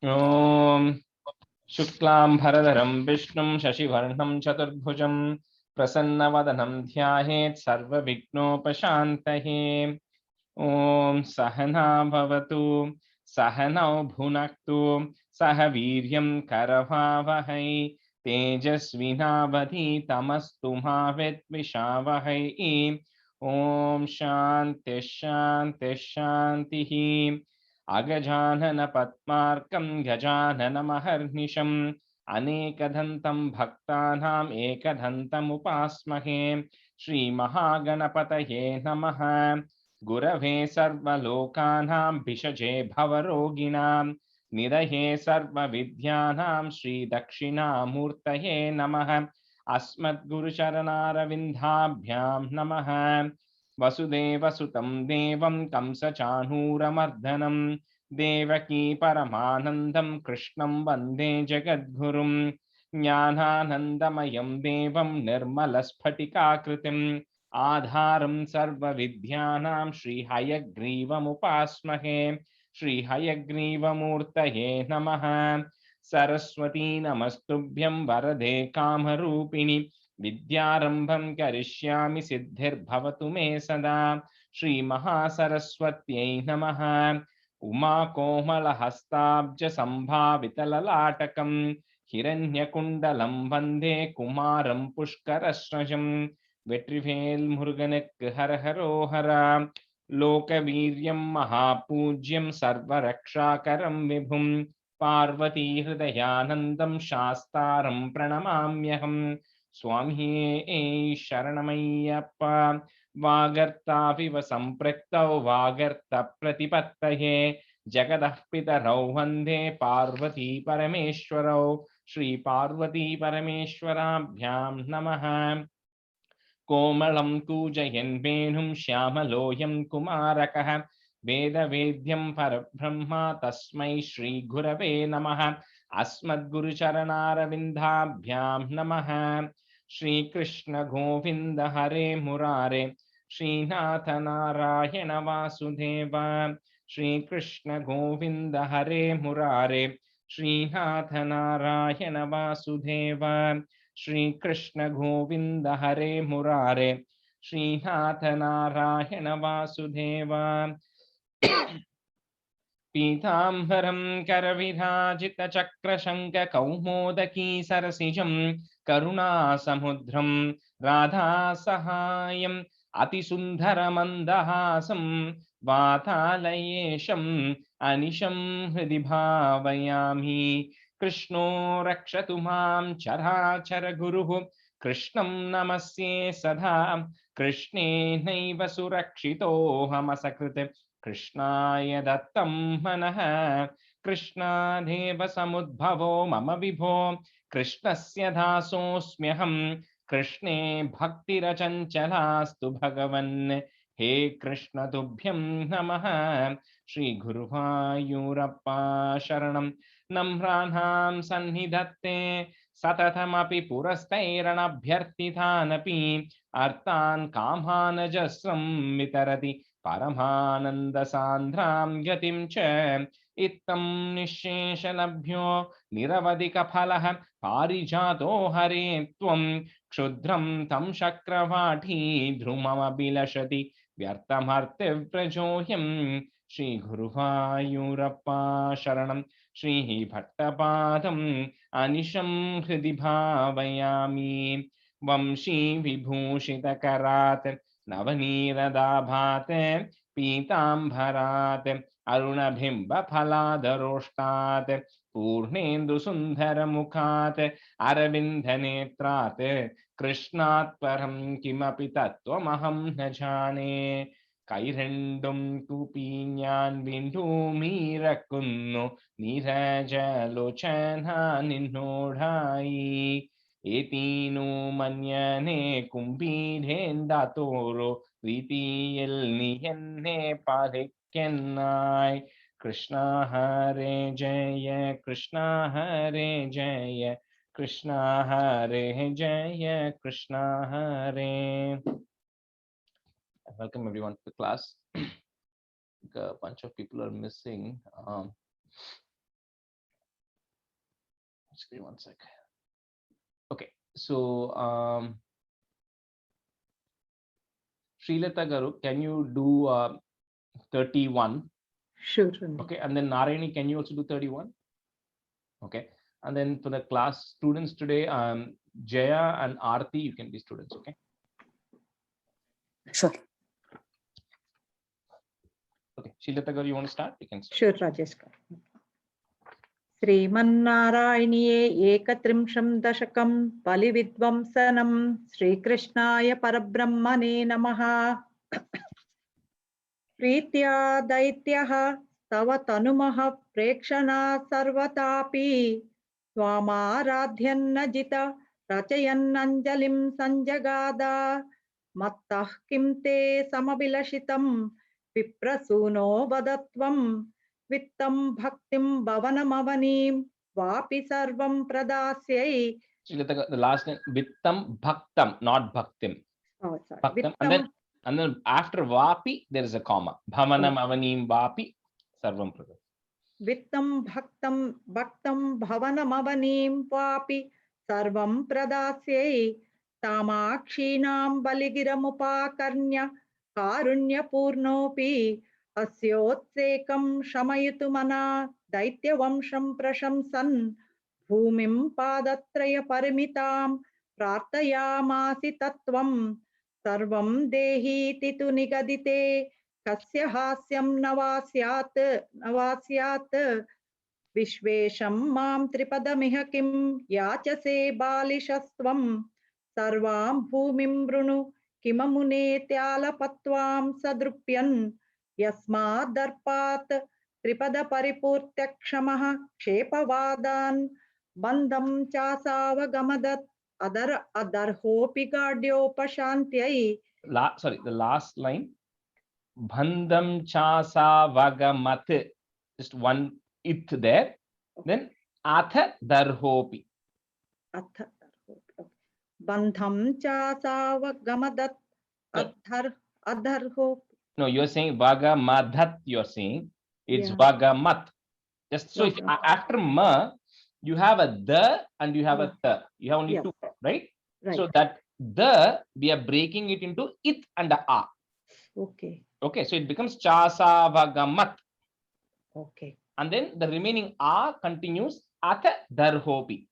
ओम शुक्लांभरधरं विष्णुं शशिवर्णं चतुर्भुजं प्रसन्नवदनं ध्यायेत् सर्वविघ्नोपशान्तये। ओम सहना भवतु सहनौ भुनक्तु सह वीर्यं करवावहै तेजस्विनावधीतमस्तु मा विद्विषावहै। ओम शान्ति शान्ति शान्तिः। अगजानन पद्मार्कं गजाननमहर्निशम् अनेकदन्तं भक्तानाम् एकदन्तमुपास्महे। श्रीमहागणपतये नमः। गुरवे सर्वलोकानां भिषजे भवरोगिणां निधये सर्वविद्यानां श्रीदक्षिणामूर्तये नमः। अस्मद्गुरुचरणारविन्दाभ्यां नमः। वसुदेवसुतं देवं कंसचाणूरमर्दनं देवकी परमानन्दं कृष्णं वन्दे जगद्गुरुं। ज्ञानानन्दमयं देवं निर्मलस्फटिकाकृतिम् आधारं सर्वविद्यानां श्रीहयग्रीवमुपास्महे। श्रीहयग्रीवमूर्तये नमः। सरस्वती नमस्तुभ्यं वरदे कामरूपिणि विद्यारंभं करिष्यामि सिद्धिर्भवतु मे सदा। श्रीमहासरस्वत्यै नमः। उमाकोमलहस्ताब्ज सम्भावितललाटकं हिरण्यकुण्डलं वन्दे कुमारं पुष्करश्रजम्। வெற்றிவேல் முருகனுக்கு ஹரஹரோஹரா. லோகவீரியம் மகாபூஜ்யம் சர்வரக்ஷாகரம் விபும் பார்வதி ஹிருதயானந்தம் சாஸ்தாரம் பிரணமாம்யகம். சுவாமியே சரணமையப்பா. வாகர்த்தாவிவ சம்பிரக்தௌ வாகர்த்த பிரதிபத்தயே जगदः पितरौ वन्दे पार्वती परमेश्वरौ। श्री पार्वती परमेश्वराभ्यां नमः। कोमलं कूजयन् वेणुं श्यामलोऽयं कुमारकः वेदवेद्यं परब्रह्म तस्मै श्रीगुरवे नमः। अस्मद्गुरुचरणारविन्दाभ्यां नमः। श्रीकृष्ण गोविन्द हरे मुरारे श्रीनाथ नारायण वासुदेव। श्रीकृष्ण गोविन्द हरे मुरारे श्रीनाथ नारायण वासुदेव। श्री कृष्ण गोविंद हरे मुरारे श्रीनाथ नारायण वासुदेव। पीताम्बरं करविराजितचक्रशङ्ख कौमोदकी सरसिजं करुणासमुद्रं राधासहायम् अतिसुन्दरमन्दहासं वातालयेशम् अनिशं हृदि भावयामि। कृष्णो रक्षतु मां चराचर गुरुः कृष्णं नमस्ये सदा। कृष्णेनैव सुरक्षितोऽहमसकृत् कृष्णाय दत्तं मनः। कृष्णादेव समुद्भवो मम विभो कृष्णस्य दासोऽस्म्यहं। कृष्णे भक्तिरचञ्चलास्तु भगवन्। हे कृष्ण तुभ्यं नमः। श्री गुरुवायूरप्पा शरणं नम्राणां सन्निधत्ते सततमपि पुरस्तैरणभ्यर्थितानपि अर्थान् कामानजस्रं वितरति परमानन्दसान्द्रां गतिं च। इत्थं निःशेषलभ्यो निरवधिकफलः पारिजातो हरे त्वं क्षुद्रं तं शक्रवाठी ध्रुवमभिलषति व्यर्थमर्त्यव्रजोऽयं। श्रीगुरुवायूरप्पा शरणं श्रीभट्टपादम् अनिशं हृदि भावयामि। वंशी विभूषितकरात् नवनीरदाभात् पीताम्बरात् अरुणबिम्बफलादरोष्टात् पूर्णेन्दुसुन्दरमुखात् अरविन्दनेत्रात् कृष्णात् परं किमपि तत्त्वमहं न जाने। കൈരണ്ടും കൂപ്പി ഞാൻ വീണ്ടുമീറക്കുന്നു നീരജലോചന നിന്നോടായി. ഏതീനു മന്യനെ കുംഭീരേന്ദാത്തോരോ പ്രീതിയിൽ നീ എന്നെ പാലിക്കെന്നായി. കൃഷ്ണ ഹരേ ജയ കൃഷ്ണ ഹരേ ജയ കൃഷ്ണ ഹരേ ജയ കൃഷ്ണ ഹരേ. Welcome everyone to the class. A bunch of people are missing. Just give me 1 sec. Okay, so Srilata Garu, can you do 31? Sure. Okay, and then Narayani, can you also do 31? Okay, and then for the class students today, Jaya and Aarti, you can be students. Okay. Sure. Okay, Srilata Garu, you want to start? You can start. Sure, Rajesh. श्रीमन्नारायणीये एकत्रिंशं दशकं बलिविध्वंसनं श्रीकृष्णाय परब्रह्मणे नमः। प्रीत्या दैत्यः तव तनुमः प्रेक्षणा सर्वतापि त्वामाराध्यन्न जित रचयन्नञ्जलिं सञ्जगाद मत्तः किं ते समभिलषितं विप्रसूनो वदत्वं वित्तं भक्तिं भवनमवनीं वापि सर्वं प्रदास्यै। Srilata Garu, the last name, Vittam Bhaktam, not Bhaktim. Oh, sorry. Bhaktam, Vittam, and then after Vapi, there is a comma. Bhavanam Avanim Vapi Sarvam Prada. वित्तं भक्तं भक्तं भवनमवनीं वापि सर्वं प्रदास्यै तामाक्षीणां बलिगिरमुपाकर्ण्य कारुण्यपूर्णोऽपि अस्योत्सेकं शमयितुमना दैत्यवंशं प्रशंसन् भूमिं पादत्रय परिमितां प्रार्थयामासि तत्त्वं सर्वं देहीति तु निगदिते कस्य हास्यं न वा स्यात् विश्वेशं मां त्रिपदमिह किं याचसे बालिशस्त्वं सर्वां भूमिं वृणु किममुनेत्यालपत्वां सदृप्यन् यस्माद्दर्पात् त्रिपदपरिपूर्त्यक्षमः क्षेपवादान् बन्धं चासावगमदत् अदर्होऽपि गाढ्योपशान्त्यै। Sorry, the last line. Bandham chasa vagamat. Just one it there. Then atha darhopi. Atha darhopi. Bandham chasavagamadhat adharhopi. No, you're saying vagamadhat. You're saying it's vagamat. Just so if after ma, you have a the and you have a the. You have only two, right? So that the we are breaking it into it and a a. Okay. Okay, so it becomes chasavagamat. Okay. And then the remaining a continues atha darhopi.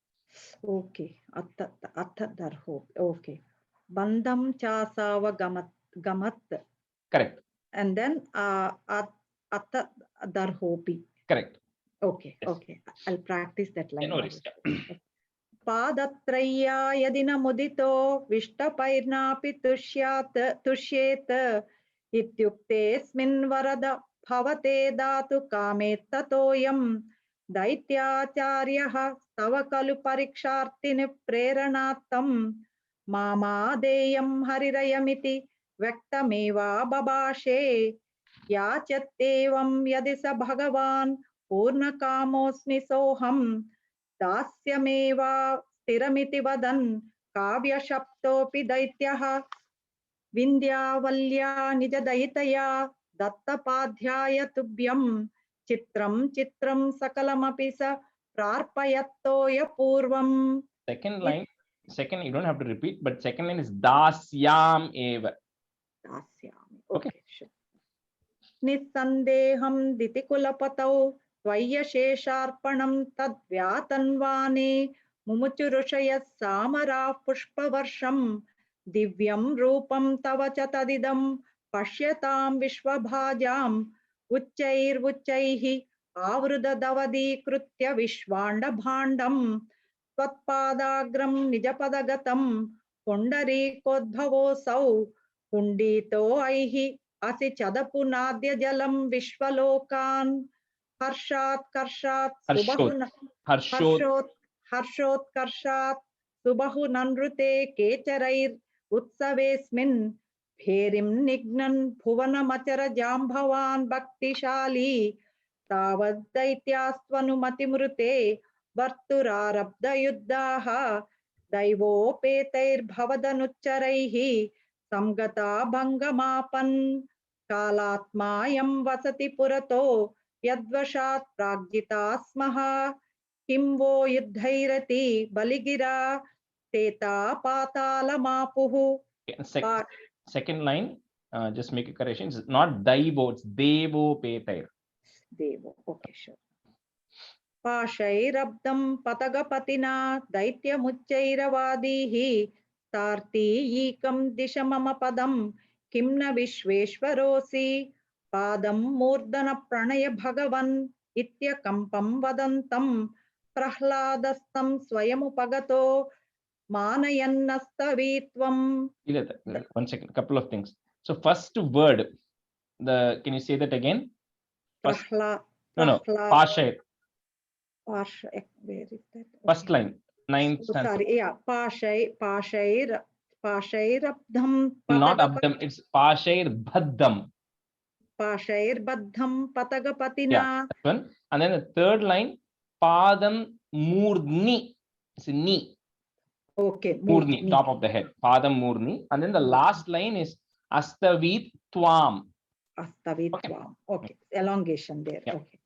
Okay. Atha darhopi. Okay. Bandham chasavagamat. Correct. And then atha darhopi. Correct. Okay. Yes. Okay. I'll practice that line. No worries. पादत्रय्या यदि न मुदितो विष्टपैर्नापि तुष्येत इत्युक्तेऽस्मिन् वरद भवते दातु कामेत्ततोऽयं दैत्याचार्यः तव खलु परीक्षार्थिनि प्रेरणार्थं मामादेयं हरिरयमिति व्यक्तमेवा बभाषे याचत्येवं यदि स भगवान् पूर्णकामोऽस्मि सोऽहं दास्यमेवा स्थिरमिति वदन् काव्यशब्दोऽपि दैत्यः विन्द्यावल्या निजदयितया दत्तपाध्याय तुभ्यं चित्रं चित्रं सकलमपि स प्रार्पयत्तोय पूर्वम्. Second line, second you don't have to repeat, but second line is dasyam eva. Dasyam. Okay. निस्सन्देहं दितिकुलपतौ त्वय्यशेषार्पणं तद्व्यातन्वाने मुमुचुरुषयः सामराः पुष्पवर्षं दिव्यं रूपं तव च तदिदं पश्यतां विश्वभाजाम् उच्चैर्उच्चैः आवृदवदीकृत्य विश्वाण्डभाण्डं त्वत्पादाग्रं निजपदगतं पुण्डरीकोद्भवोऽसौ कुण्डितो ऐः असि चदपुनाद्य जलं विश्वलोकान् हर्षोत्कर्षात् सुबहुननृते केचरैर् उत्सवेऽस्मिन् भेरिं निघ्नन् भुवनमचर जाम्भवान् भक्तिशाली तावद्दैत्यास्त्वनुमतिमृते वर्तुरारब्धयुद्धाः दैवोपेतैर्भवदनुच्चरैः संगता भंगमापन् कालात्मायं वसति पुरतो यद्वशात् प्राग्जिता स्मः किं वो युद्धैरति बलिगिरा तेता पातालमापुः. Second line, just make a correction. It's not daivo, it's devo petair. Devo. Okay, sure. पाशैरब्दं पतगपतिना दैत्यमुच्चैरवादीः तार्तीयीकं दिश मम पदं किं न विश्वेश्वरोऽसि. पादं मूर्धन प्रणय भगवन् इत्यकम्पं वदन्तं प्रह्लादस्तं स्वयमुपगतो मानयन्नस्तवीत्वम्. One second, couple of things. So first word, can you say that again? Pashair. Where is that? First line, 9th stanza. Sorry, yeah, Pashairabdham Not abdam, it's pashair bhaddam. Pashairbaddham patagapatina. Yeah, that one. And then the third line, padam murdni. It's a knee. Okay, Murni, top of the head. Padam murni. And then the last line is astavit twam. Astavit twam. Okay, elongation there. Yeah. Okay.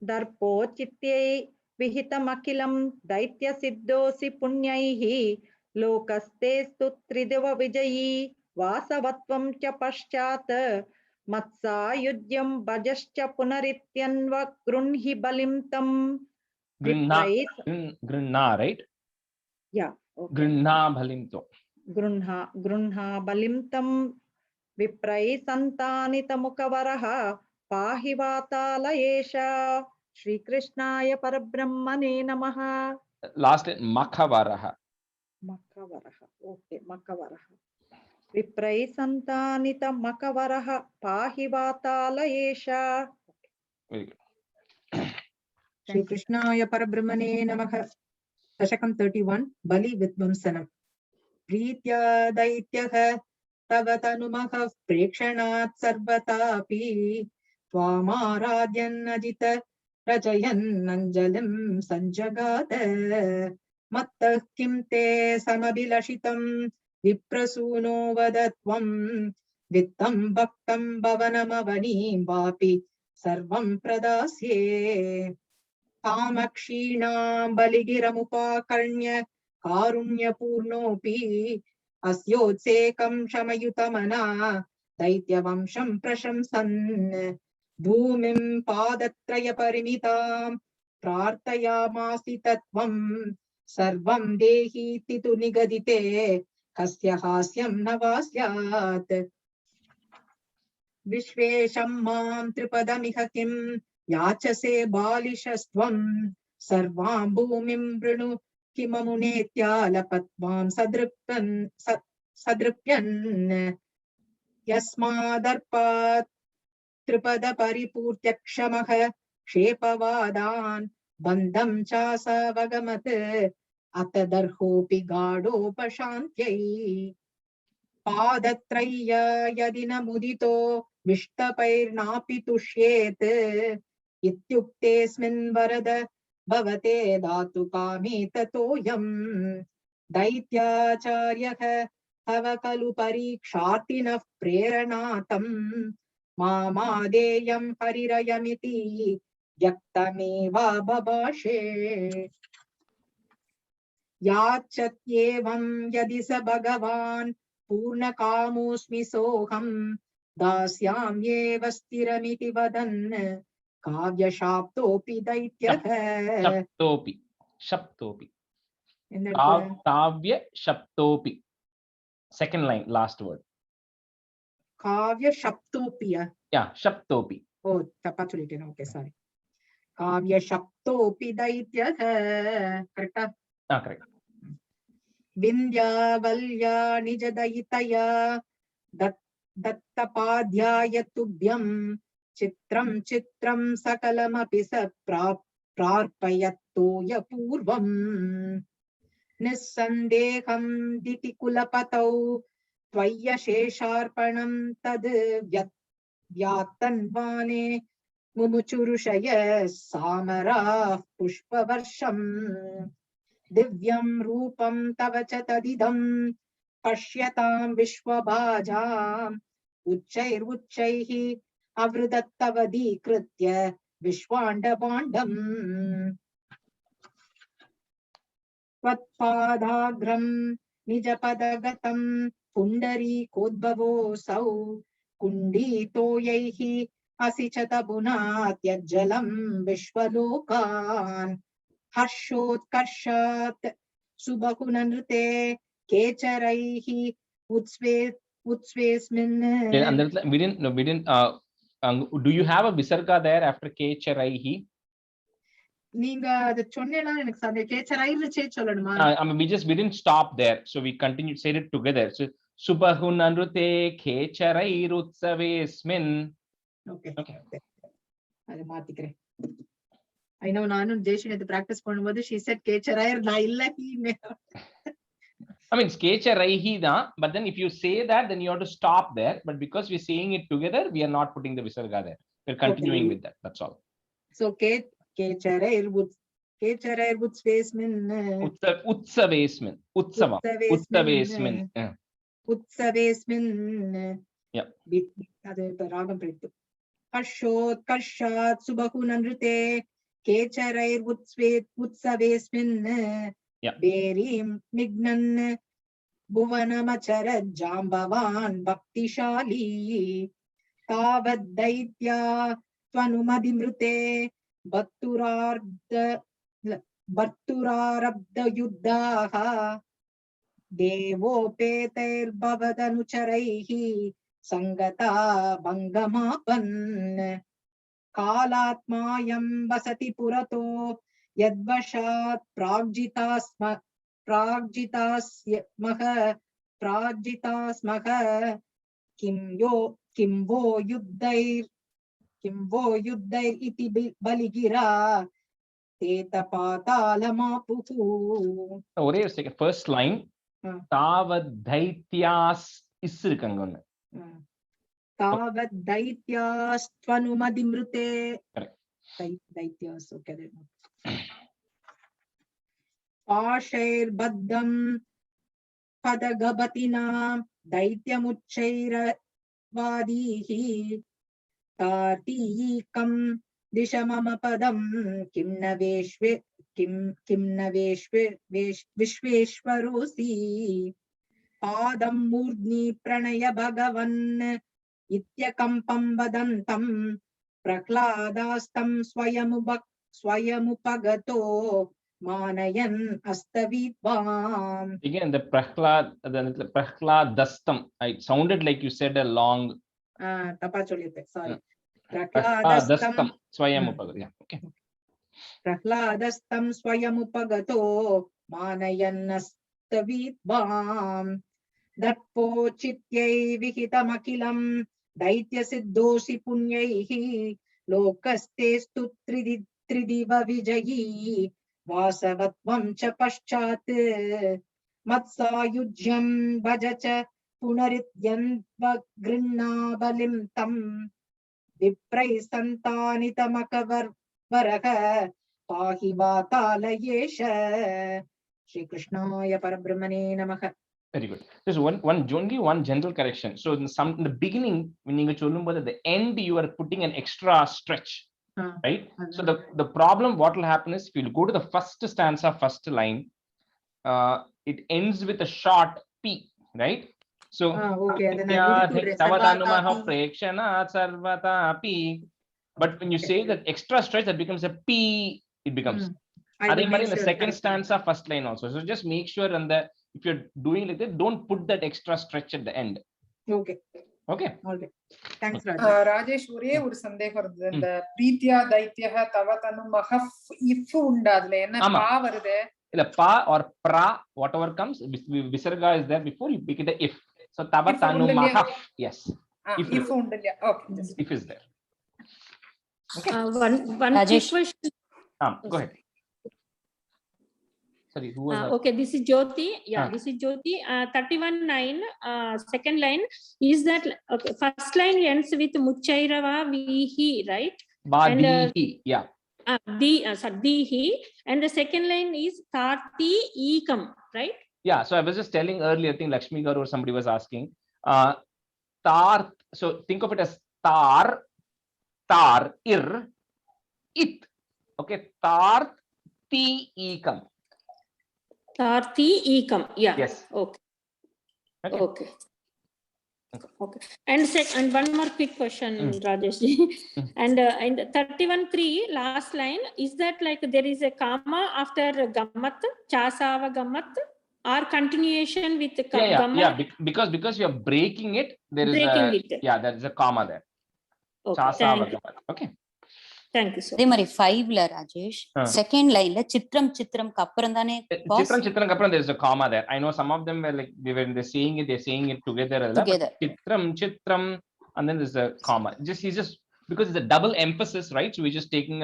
Darpo chityai vihitamakilam daitya siddhosi punyaihi lokastestu trideva vijayi vasavatvam cha paschat matsa yudyam bhajascha punarityanva grunhi balim tam. Grinna, right? Yeah. Okay. Grinna bhalimto. Grunha balim tam विप्रै संतानितमुखवरः पाहि वातालयेशा. श्रीकृष्णाय परब्रह्मणे नमः. Last makhavaraha. Okay, makhavaraha. विप्रै संतानितमुखवरः पाहि वातालयेशा. Very good. श्रीकृष्णाय परब्रह्मणे नमः. दशकं 31 बलि विध्वंसनम्. प्रीत्या दैत्यः तव तनुमः प्रेक्षणात् सर्वतापि त्वामाराध्यन्नजित रचयन्नञ्जलिं सञ्जगात. मत्तः किं ते समभिलषितं विप्रसूनो वद त्वं वित्तं भक्तं भवनमवनीं वापि सर्वं प्रदास्ये. कामक्षीणां बलिगिरमुपाकर्ण्य कारुण्यपूर्णोऽपि अस्योत्सेकं शमयुतमना दैत्यवंशं प्रशंसन् भूमिं पादत्रय परिमितां प्रार्थयामासि तत्त्वं सर्वं देहीति तु निगदिते कस्य हास्यं न वा स्यात्. विश्वेशं मां त्रिपदमिह किं याचसे बालिशस्त्वं सर्वां भूमिं वृणु किममुनेत्यालपत्वां सदृप्यन् यस्मादर्पात् त्रिपद परिपूर्त्यक्षमः क्षेपवादान् बन्धं चासवगमत् अत दर्होऽपि गाढोपशान्त्यै. पादत्रय्य यदि न मुदितो विष्टपैर्नापि तुष्येत् इत्युक्तेऽस्मिन् वरद भवते दातु कामे ततोऽयम्. दैत्याचार्यः तव खलु परीक्षार्थिनः प्रेरणातम् मामादेयं हरिरयमिति व्यक्तमेवा बभाषे. याच्यत्येवं यदि स भगवान् पूर्णकामोऽस्मि सोऽहं दास्याम्येव स्थिरमिति वदन् काव्यशाप्तोऽपि दैत्यः. Shaptopi. Kavya shaptopi. Second line, last word. काव्यशाप्तोऽपि. Yeah, shaptopi. Oh, tapatulite. Okay, sorry. काव्यशाप्तोऽपि दैत्यः. Correct? Correct. विन्द्यावल्या निजदयितया दत्तपाध्याय तुभ्यं चित्रं चित्रं सकलमपि स प्रार्पयत्तोय पूर्वम्. निस्सन्देहं दितिकुलपतौ त्वय्यशेषार्पणं तद् व्यात्तन्वाने मुमुचुरुषय सामराः पुष्पवर्षम्. दिव्यं रूपं तव च तदिदं पश्यतां विश्वभाजाम् उच्चैरुच्चैः आवृतत्तवदीकृत्य विश्वाण्डभाण्डम्. त्वत्पादाग्रं निजपदगतं पुण्डरीकोद्भवोऽसौ कुण्डीतोयैः असि च तबुना त्यज्जलं विश्वलोकान् हर्षोत्कर्षात् सुबहुननृते केचरैः उत्स्वेऽस्मिन् And we didn't, no, we didn't, do you have a visarga there after kecharaihi? நீங்க அத சொன்னேன்னா எனக்கு அந்த கேச்சரைன்னு சேர்த்து சொல்லணுமா? I mean, we didn't stop there, so we continued, said it together. So subahunanrute kecharairutsaveasmin. Okay அது மாத்திக்கிறேன். I know நானு ஜெயஸ்ரீ நேத்து பிராக்டிஸ் பண்ணும்போது she said கேச்சரைர் நான் இல்ல he. I mean, it's kecharaihi da, but then if you say that, then you have to stop there. But because we're saying it together, we are not putting the visarga there. We're continuing with that. That's all. So கேச்சரைர் உத்ஸ்வேஸ்மின் Utsavesmin. Utsavam. Utsavesmin. உத்சவேஸ்மின். Yeah. அது ராகம் பிரித்து. ஹர்ஷோத்கர்ஷாத் சுபகுநன்ருதே கேச்சரைர் உத்சவேஸ்மின். பேரீம் நிக்னன் புவனமச்சர ஜாம்பவான் பக்திசாலி தாவத் தைத்யா त्वनुमदिमृते भर्तुरारब्धयुद्धाः देवोपेतैर्भवदनुचरैः सङ्गता भङ्गमापन् कालात्मायं वसति पुरतो यद्वशात् प्राग्जितास्मः किं वो युद्धैर् इति बलिगिरा तेतपातालमापुः. ஒரே ஒரு செகண்ட். ஃபர்ஸ்ட் லைன் தாவத் தைத்யாஸ் இஸ் இருக்காங்க ஒண்ணு. தாவத் தைத்யாஸ் த்வனுமதிம்ருதே. தைத்யாஸ் ஓகே. பாஷைர்பத்தம் பதகபதினா दैत्यमुच्चैरवादीः तार्तीकं दिश मम पदं किं न विश्वेश्वरोऽसि पादं मूर्ध्नि प्रणय भगवन् इत्यकम्पं वदन्तं प्रह्लादास्तं स्वयमुपगतो मानयन् अस्तवीत्वाम्. Again, the Prahladastam. It sounded like you said a long. தப்பா சொல்லிட்டேன், sorry. Prahladastam swayamupagato. Yeah, okay. Prahladastam swayamupagato मानयन् अस्तवीत्वाम्. दत्पोचित्यै विहितमखिलं दैत्यसिद्धोषि पुण्यैः लोकस्तेस्तु त्रिदिव विजयी वासवत्वं च पश्चात् मत्सायुज्यं भज च पुनरित्यन्वगृह्णाबलिं तं विप्रैः सन्तानितमकवरः पाहि वातालयेश. श्रीकृष्णाय परब्रह्मणे नमः. Very good. There's only one general correction. So in the beginning, when you at the end, you are putting an extra stretch. Right? So the problem, what will happen is, if you go to the first stanza, first line, it ends with a short P, right? So but when you say that extra stretch, that becomes a P, it becomes. In the second stanza, first line also. So just make sure if you're doing like that, don't put that extra stretch at the end. Okay. Okay. All right. Thanks, Rajesh. ஒரே ஒரு சந்தேகம் வருது. இந்த பிரீத்யா தைத்யஹ தவ தனுமஹ if உண்டா அதுல? என்ன பா வருது? இல்ல, pa or pra, whatever comes, visarga is there before, you pick it a if. So tava tanumah. Yes. If undu இல்லையா? Okay. If is there. Okay. One question. Go ahead. Sorry, who was okay, this is Jyoti. Yeah, this is Jyoti. 31-9, second line is that, okay, first line ends with muchairava vihi, right? Badihi, yeah. Dihi, and the second line is tarti ekam, right? Yeah, so I was just telling earlier, I think Lakshmi Garu or somebody was asking, tar, so think of it as tar, ir, it. Okay, tar, ti ekam. Tarthi ekam. Yeah. Yes. Okay. Okay. Okay. Okay. And one more quick question, Rajesh. Mm. And 31.3 last line, is that like there is a comma after gammat, chasava gammat, or continuation with Yeah. gammat? Because you're breaking it, there is Breaking a it. there is a comma there. Okay. Chasa Thank you. Vagamat. Okay. Thank you so அதே much. மாதிரி 5ல Rajesh second லைன்ல சித்திரம் சித்திரம்க்கு அப்புறம் தானே Chitram kapran, there is a comma there. I know some of them were like when they're saying it together. Together. Chitram, and then there's a comma. He's just because it's a double emphasis, right? So we're just taking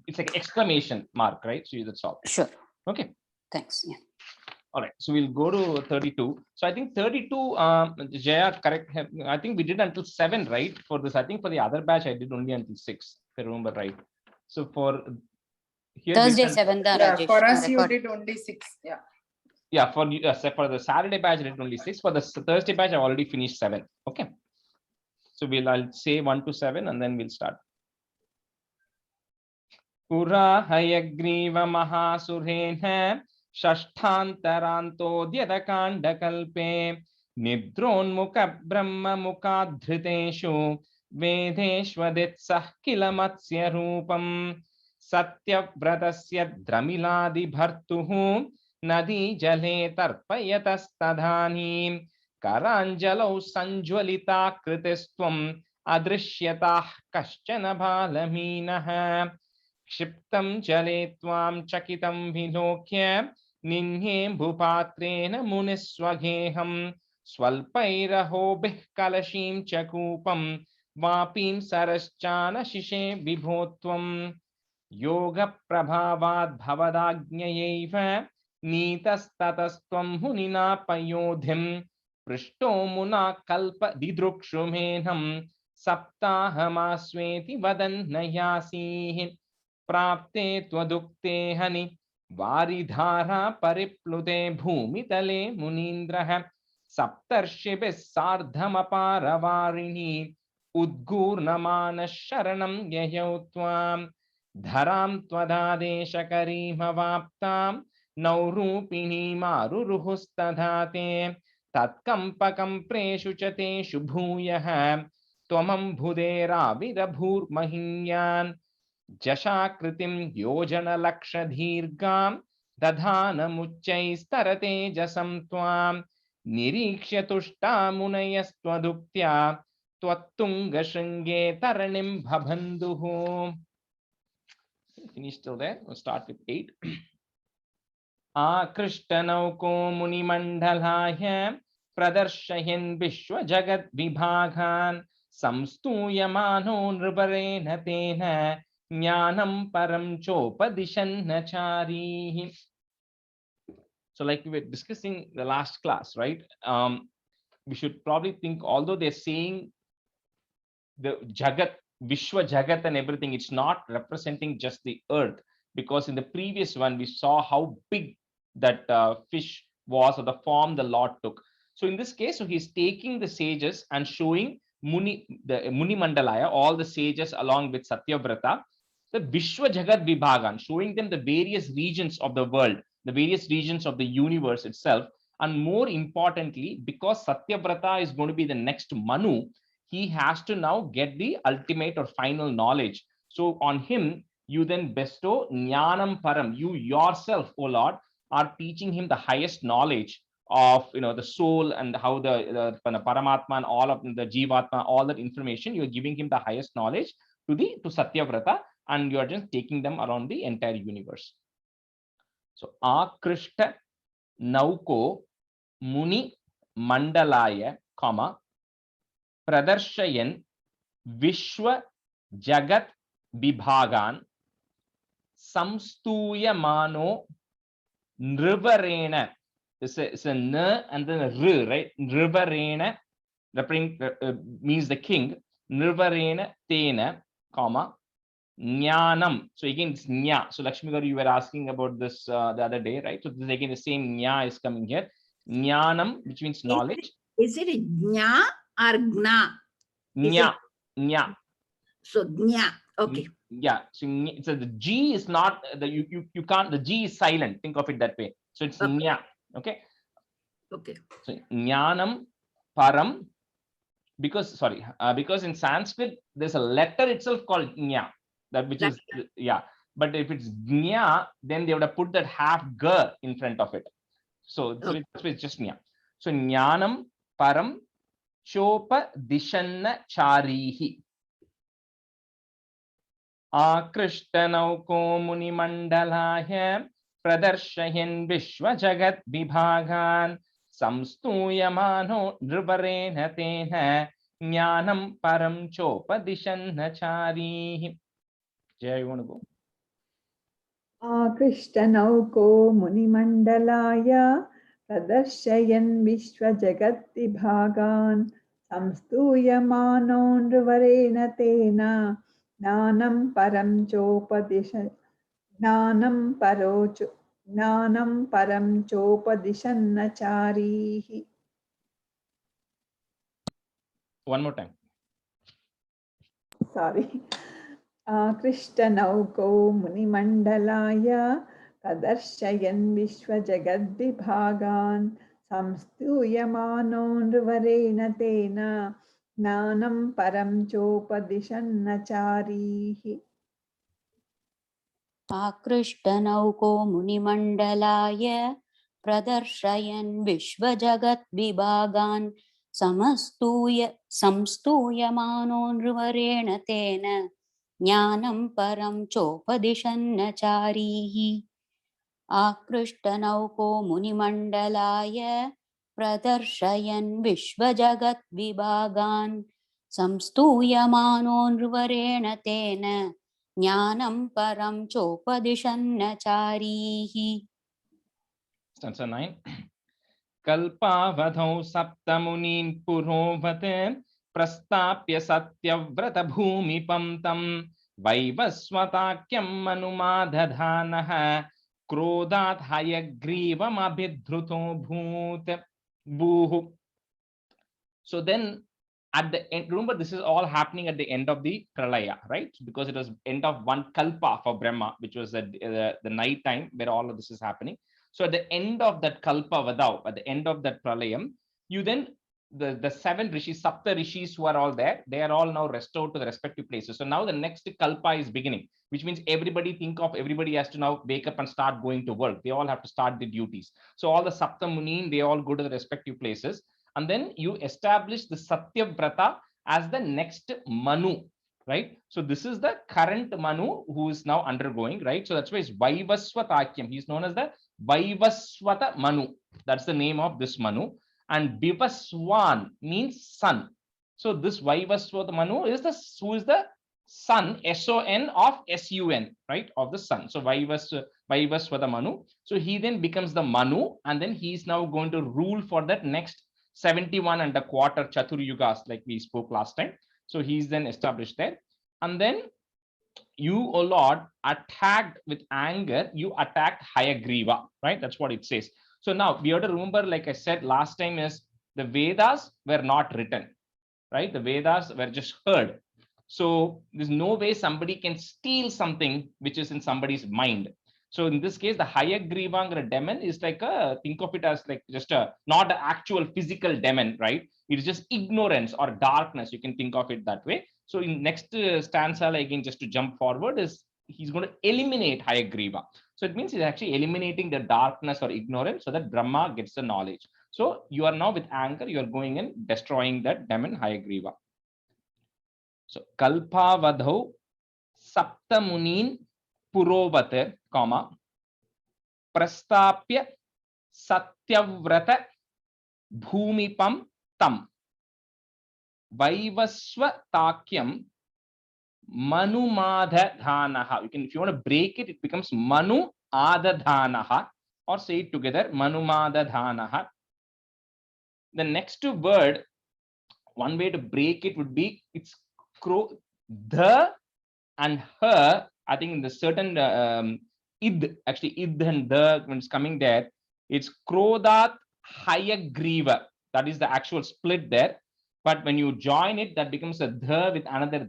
it's like exclamation mark, right? So that's all. Sure. Okay. Thanks. Yeah. All right. So we'll go to 32. So I think 32, Jaya, correct. I think we did until 7, right? For this, I think for the other batch, I did only until 6, if I remember right. So for here, Thursday 7 தான் Yeah, Rajesh for us you record. did only 6. Yeah. Yeah, for the Saturday batch, I did only 6. For the Thursday batch, I've already finished 7. Okay. So I'll say 1 to 7 and then we'll start. Pura hayagriva mahasurena shashtantarantodyata kandakalpe nidronmukha brahma mukadhriteshu vedeshvaditsah kilamatsya rupam satyavratasya dramiladi bhartuhu nadi jale tarpayatastadhanim karanjalau sanjwalita kritistvam adrishyatah kaschana balaminah क्षिप्तं जले त्वां चकितं विलोक्य निन्ये भूपात्रेण मुनिस्वगेहं स्वल्पैरहोभिः कलशीं च कूपं वापीं सरश्चानशिषे विभो त्वं योगप्रभावाद् भवदाज्ञयैव नीतस्ततस्त्वं मुनिना पयोधिं पृष्टो मुना कल्प दिदृक्षुमेनं सप्ताहमास्वेति वदन् यासीः प्राप्ते त्वदुक्ते हनि वारिधारा परिप्लुते भूमितले मुनीन्द्रः सप्तर्षिभिः सार्धमपारवारिणी उद्गूर्णमानः शरणं ययौ त्वां धरां त्वदादेशकरीमवाप्तां नौरूपिणीमारुरुहुस्तथा ते तत्कम्पकम्प्रेषु च तेषु भूयः त्वमम्बुधेराविरभूर्महिन्यान् जशाकृतिं योजनलक्षदीर्घां दधानमुच्चैस्तरतेजसं त्वां निरीक्ष्य तुष्टा मुनयस्त्वदुक्त्या त्वत्तुङ्गशृङ्गे तरणिं भबन्धुः. Finish till there. We'll start with 8. आकृष्टनौको मुनिमण्डलाय प्रदर्शयन् विश्वजगद्विभागान् संस्तूयमानो नृपरेण तेन ज्ञानं परं चोपदिशन्नचारीः. So like we were discussing the last class, right? We should probably think, although they're saying the Jagat, Vishwa Jagat and everything, it's not representing just the earth, because in the previous one, we saw how big that fish was, or the form the Lord took. So in this case, so he's taking the sages and showing the Muni Mandalaya, all the sages along with Satyavrata, the Vishwa Jagat Vibhagan, showing them the various regions of the world, the various regions of the universe itself. And more importantly, because Satyavrata is going to be the next Manu, he has to now get the ultimate or final knowledge. So on him, you then bestow Jnanam Param. You yourself, O Lord, are teaching him the highest knowledge of the soul and how the Paramatma and all of the Jivatma, all that information. You are giving him the highest knowledge to Satyavrata, and you are just taking them around the entire universe. So Akrishta Nauko Muni Mandalaya, comma, Pradarshayan Vishwa Jagat Vibhagan Samstuya Mano Nrivarena. It's a N and then a R, right? Nrivarena means the king. Nrivarena Tena, comma, Jnanam. So again, it's Nya. So Lakshmi Garu, you were asking about this the other day, right? So this again, the same Nya is coming here. Jnanam, which means knowledge. Is it Jna or Gna? Nya. Nya. So Jna. Okay. Yeah. So the G is not the you can't, the G is silent. Think of it that way. So it's Okay. nya. Okay. Okay. So jnanam param, because in Sanskrit there's a letter itself called nya, that which is but if it's gnya, then they would have put that half g in front of it. So it's just nya. So jnanam param chopa dishanna charihi akrishtanaukko munimandalaya pradarshayhan vishva jagat vibhagan samstuyamano nruvarena tena jnanam param chopadishanna charihi. Jay, you want to go? Krishnauko Munimandalaya Pradarshayyan Vishwajagatibhagan Samstuyamano Nruvarena Tena Jnanam Param Chopadishanna Charihi. One more time. Sorry. Krishnauko Munimandalaya Pradarshayyan Vishwajagadvibhagan Samstuyamano Nruvarena Tena Jnanam Param Chopadishanna Charihi. आकृष्टनौको मुनिमण्डलाय प्रदर्शयन् विश्वजगद्विभागान् संस्तूयमानो नृवरेण तेन ज्ञानं परं चोपदिशन्नचारीः आकृष्टनौको मुनिमण्डलाय प्रदर्शयन् विश्वजगद्विभागान् संस्तूयमानो नृवरेण तेन ज्ञानं परं चोपदिशन्नचारीः. Stanza 9. Kalpavadhau saptamunin purovat prastapya satyavrata bhumipam tam vaivasvatakyam manumadadhanah krodhat hayagrivam abhidhruto bhut bhuhu. So then at the end, remember this is all happening at the end of the pralaya, right? Because it was end of one kalpa for Brahma, which was the night time where all of this is happening. So at the end of that kalpa vadau, at the end of that pralayam, you then the 7 rishis, sapta rishis who are all there, they are all now restored to the respective places. So now the next kalpa is beginning, which means everybody has to now wake up and start going to work. They all have to start the duties. So all the sapta munin, they all go to the respective places. And then you establish the Satyavrata as the next Manu, right? So this is the current Manu who is now undergoing, right? So that's why it's Vaivaswatakyam. He's known as the Vaivaswata Manu. That's the name of this Manu. And Bivaswan means son. So this Vaivaswata Manu is the son, S-O-N of S-U-N, right? Of the son. So Vaivaswata Manu. So he then becomes the Manu, and then he's now going to rule for that next 71 and a quarter Chatur Yugas, like we spoke last time. So he's then established there. And then you, O Lord, attacked with anger, you attacked Hayagriva, right? That's what it says. So now we have to remember, like I said last time, is the Vedas were not written, right? The Vedas were just heard. So there's no way somebody can steal something which is in somebody's mind. So in this case, the Hayagriva demon is like think of it as like just not an actual physical demon, right? It is just ignorance or darkness. You can think of it that way. So in next stanza, again, just to jump forward, is he's going to eliminate Hayagriva. So it means he's actually eliminating the darkness or ignorance so that Brahma gets the knowledge. So you are now with anger, you are going and destroying that demon Hayagriva. So Kalpavadhau Saptamunin Purovate, comma, Prastapya Satyavrata Bhumipam Tam Vaivasvatakyam Manumadadhanaha. You can, if you want to break it, it becomes Manu Adadhanaha, or say it together, Manumadadhanaha. The next word, one way to break it would be it's the and her. I think in the certain id, actually id and the, when it's coming there, it's Krodhat Hayagriva. That is the actual split there. But when you join it, that becomes a the with another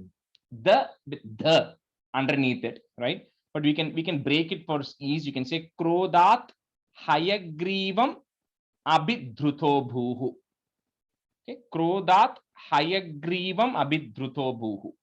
the with the underneath it, right? But we can break it for ease. You can say Krodhat hayagrivam abhidruto bhuhu. Okay, Krodhat hayagrivam abhidruto bhuhu.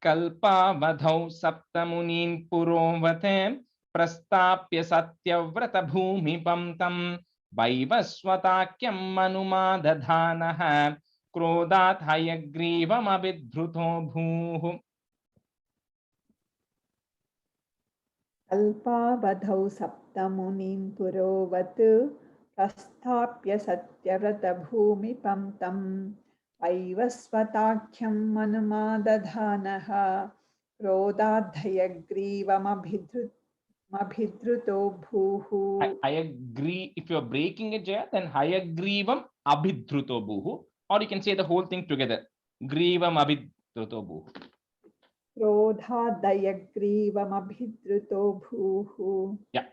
Kalpavadhau saptamunin purovate prastapya satyavrata bhumipam tam vaivasvatakyam manumadadhanaha krodhat hayagrivam abhidruto bhuhu. अल्पावधौ सप्तमुनिं पुरोवत् प्रस्थाप्य सत्यव्रतभूमिपं तं वैवस्वताख्यं मनुमादधानः क्रोधाद्धयग्रीवमभिधृतो भूः. I agree. If you are breaking it, Jaya, then hayagrivam abhidruto bhuhu, or you can say the whole thing together. Grivam abhidruto bhuhu. क्रोधादयग्रीवमभिधृतो भूः. Yeah.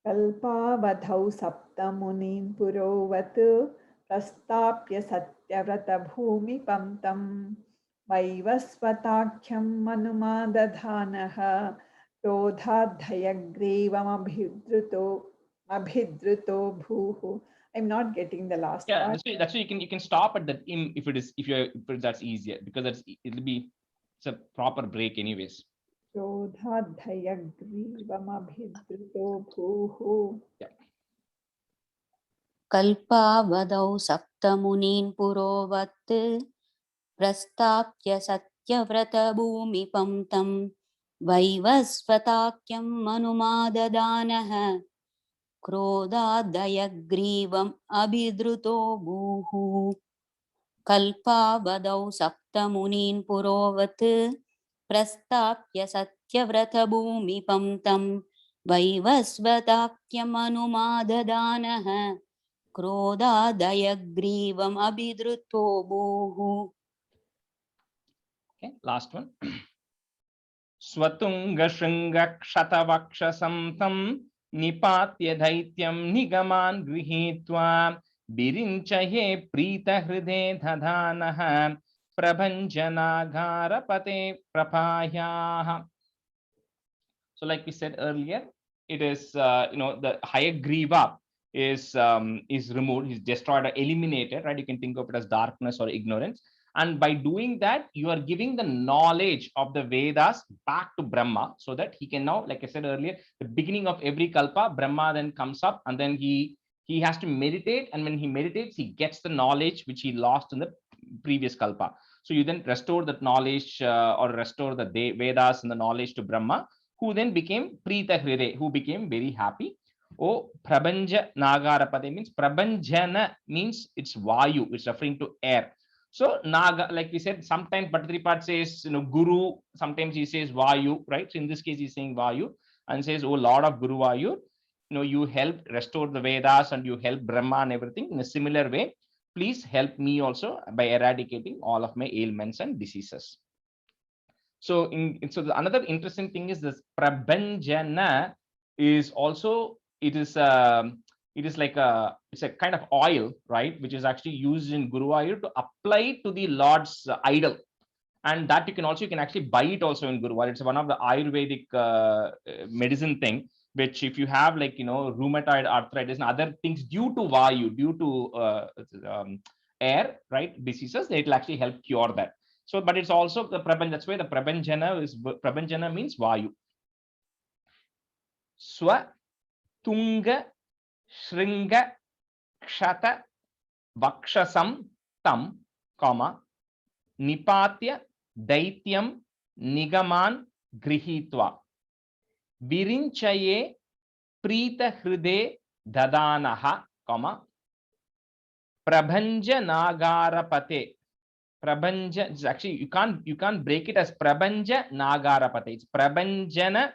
कल्पावधौ सप्तमुनिं पुरोवत् प्रस्थाप्य सत्यव्रतभूमिपं तं वैवस्वताख्यं मनुमादधानः क्रोधाद्धयग्रीवमभिधृतो भूः. I'm not getting the last Yeah, part. that's why you can stop at that im if that's easier, because it's a proper break anyways. क्रोधाद्धयग्रीवमभिधृतो भूः. कल्पावधौ सप्तमुनीन् पुरोवत् प्रस्थाप्य सत्यव्रतभूमिपं तं वैवस्वताख्यं मनुमाददानः क्रोधादयग्रीवम् अभिधृतो भूः. कल्पावधौ सप्तमुनीन् पुरोवत् प्रस्थाप्य सत्यव्रतभूमिपं तं वैवस्वताख्यम् अनुमाददानः क्रोधादयग्रीवम् अभिधृतो भूः. Okay, last one. Swatunga shringa kshatavaksasam tam nipatya daityam nigaman grihitva birinchaye prita hrude dhadhanaha prabhanjanagarapate prapayah. So like we said earlier, it is the hayagriva is removed, is destroyed or eliminated, right? You can think of it as darkness or ignorance. And by doing that, you are giving the knowledge of the Vedas back to Brahma, so that he can now, like I said earlier, the beginning of every kalpa, Brahma then comes up, and then he has to meditate, and when he meditates, he gets the knowledge which he lost in the previous kalpa. So you then restore that knowledge or restore the Vedas and the knowledge to Brahma, who then became Prita Hride, who became very happy. Oh, Prabhanja Nagarapade means Prabhanjana means it's Vayu, it's referring to air. So Naga, like we said, sometimes Bhattacharya says, Guru, sometimes he says Vayu, right? So in this case, he's saying Vayu and says, oh Lord of Guru Vayu, you help restore the Vedas and you help Brahma and everything. In a similar way, please help me also by eradicating all of my ailments and diseases. So another interesting thing is this Prabhanjana is also, it's a kind of oil, right, which is actually used in Guruvayur to apply to the Lord's idol, and that you can actually buy it also in Guruvayur. It's one of the Ayurvedic medicine thing, which if you have rheumatoid arthritis and other things due to Vayu, due to air, right, diseases, it will actually help cure that. So, but it's also the Prabhanjana. That's why the Prabhanjana means Vayu. Swa Tunga Shringa Kshata Vakshasam Tam, Nipatya Daityam Nigaman Grihitva Virinchaye Prita Hrude Dadanaha, Prabhanja Nagarapate. Prabhanja is actually, you can't break it as Prabhanja Nagarapate. It's Prabhanjana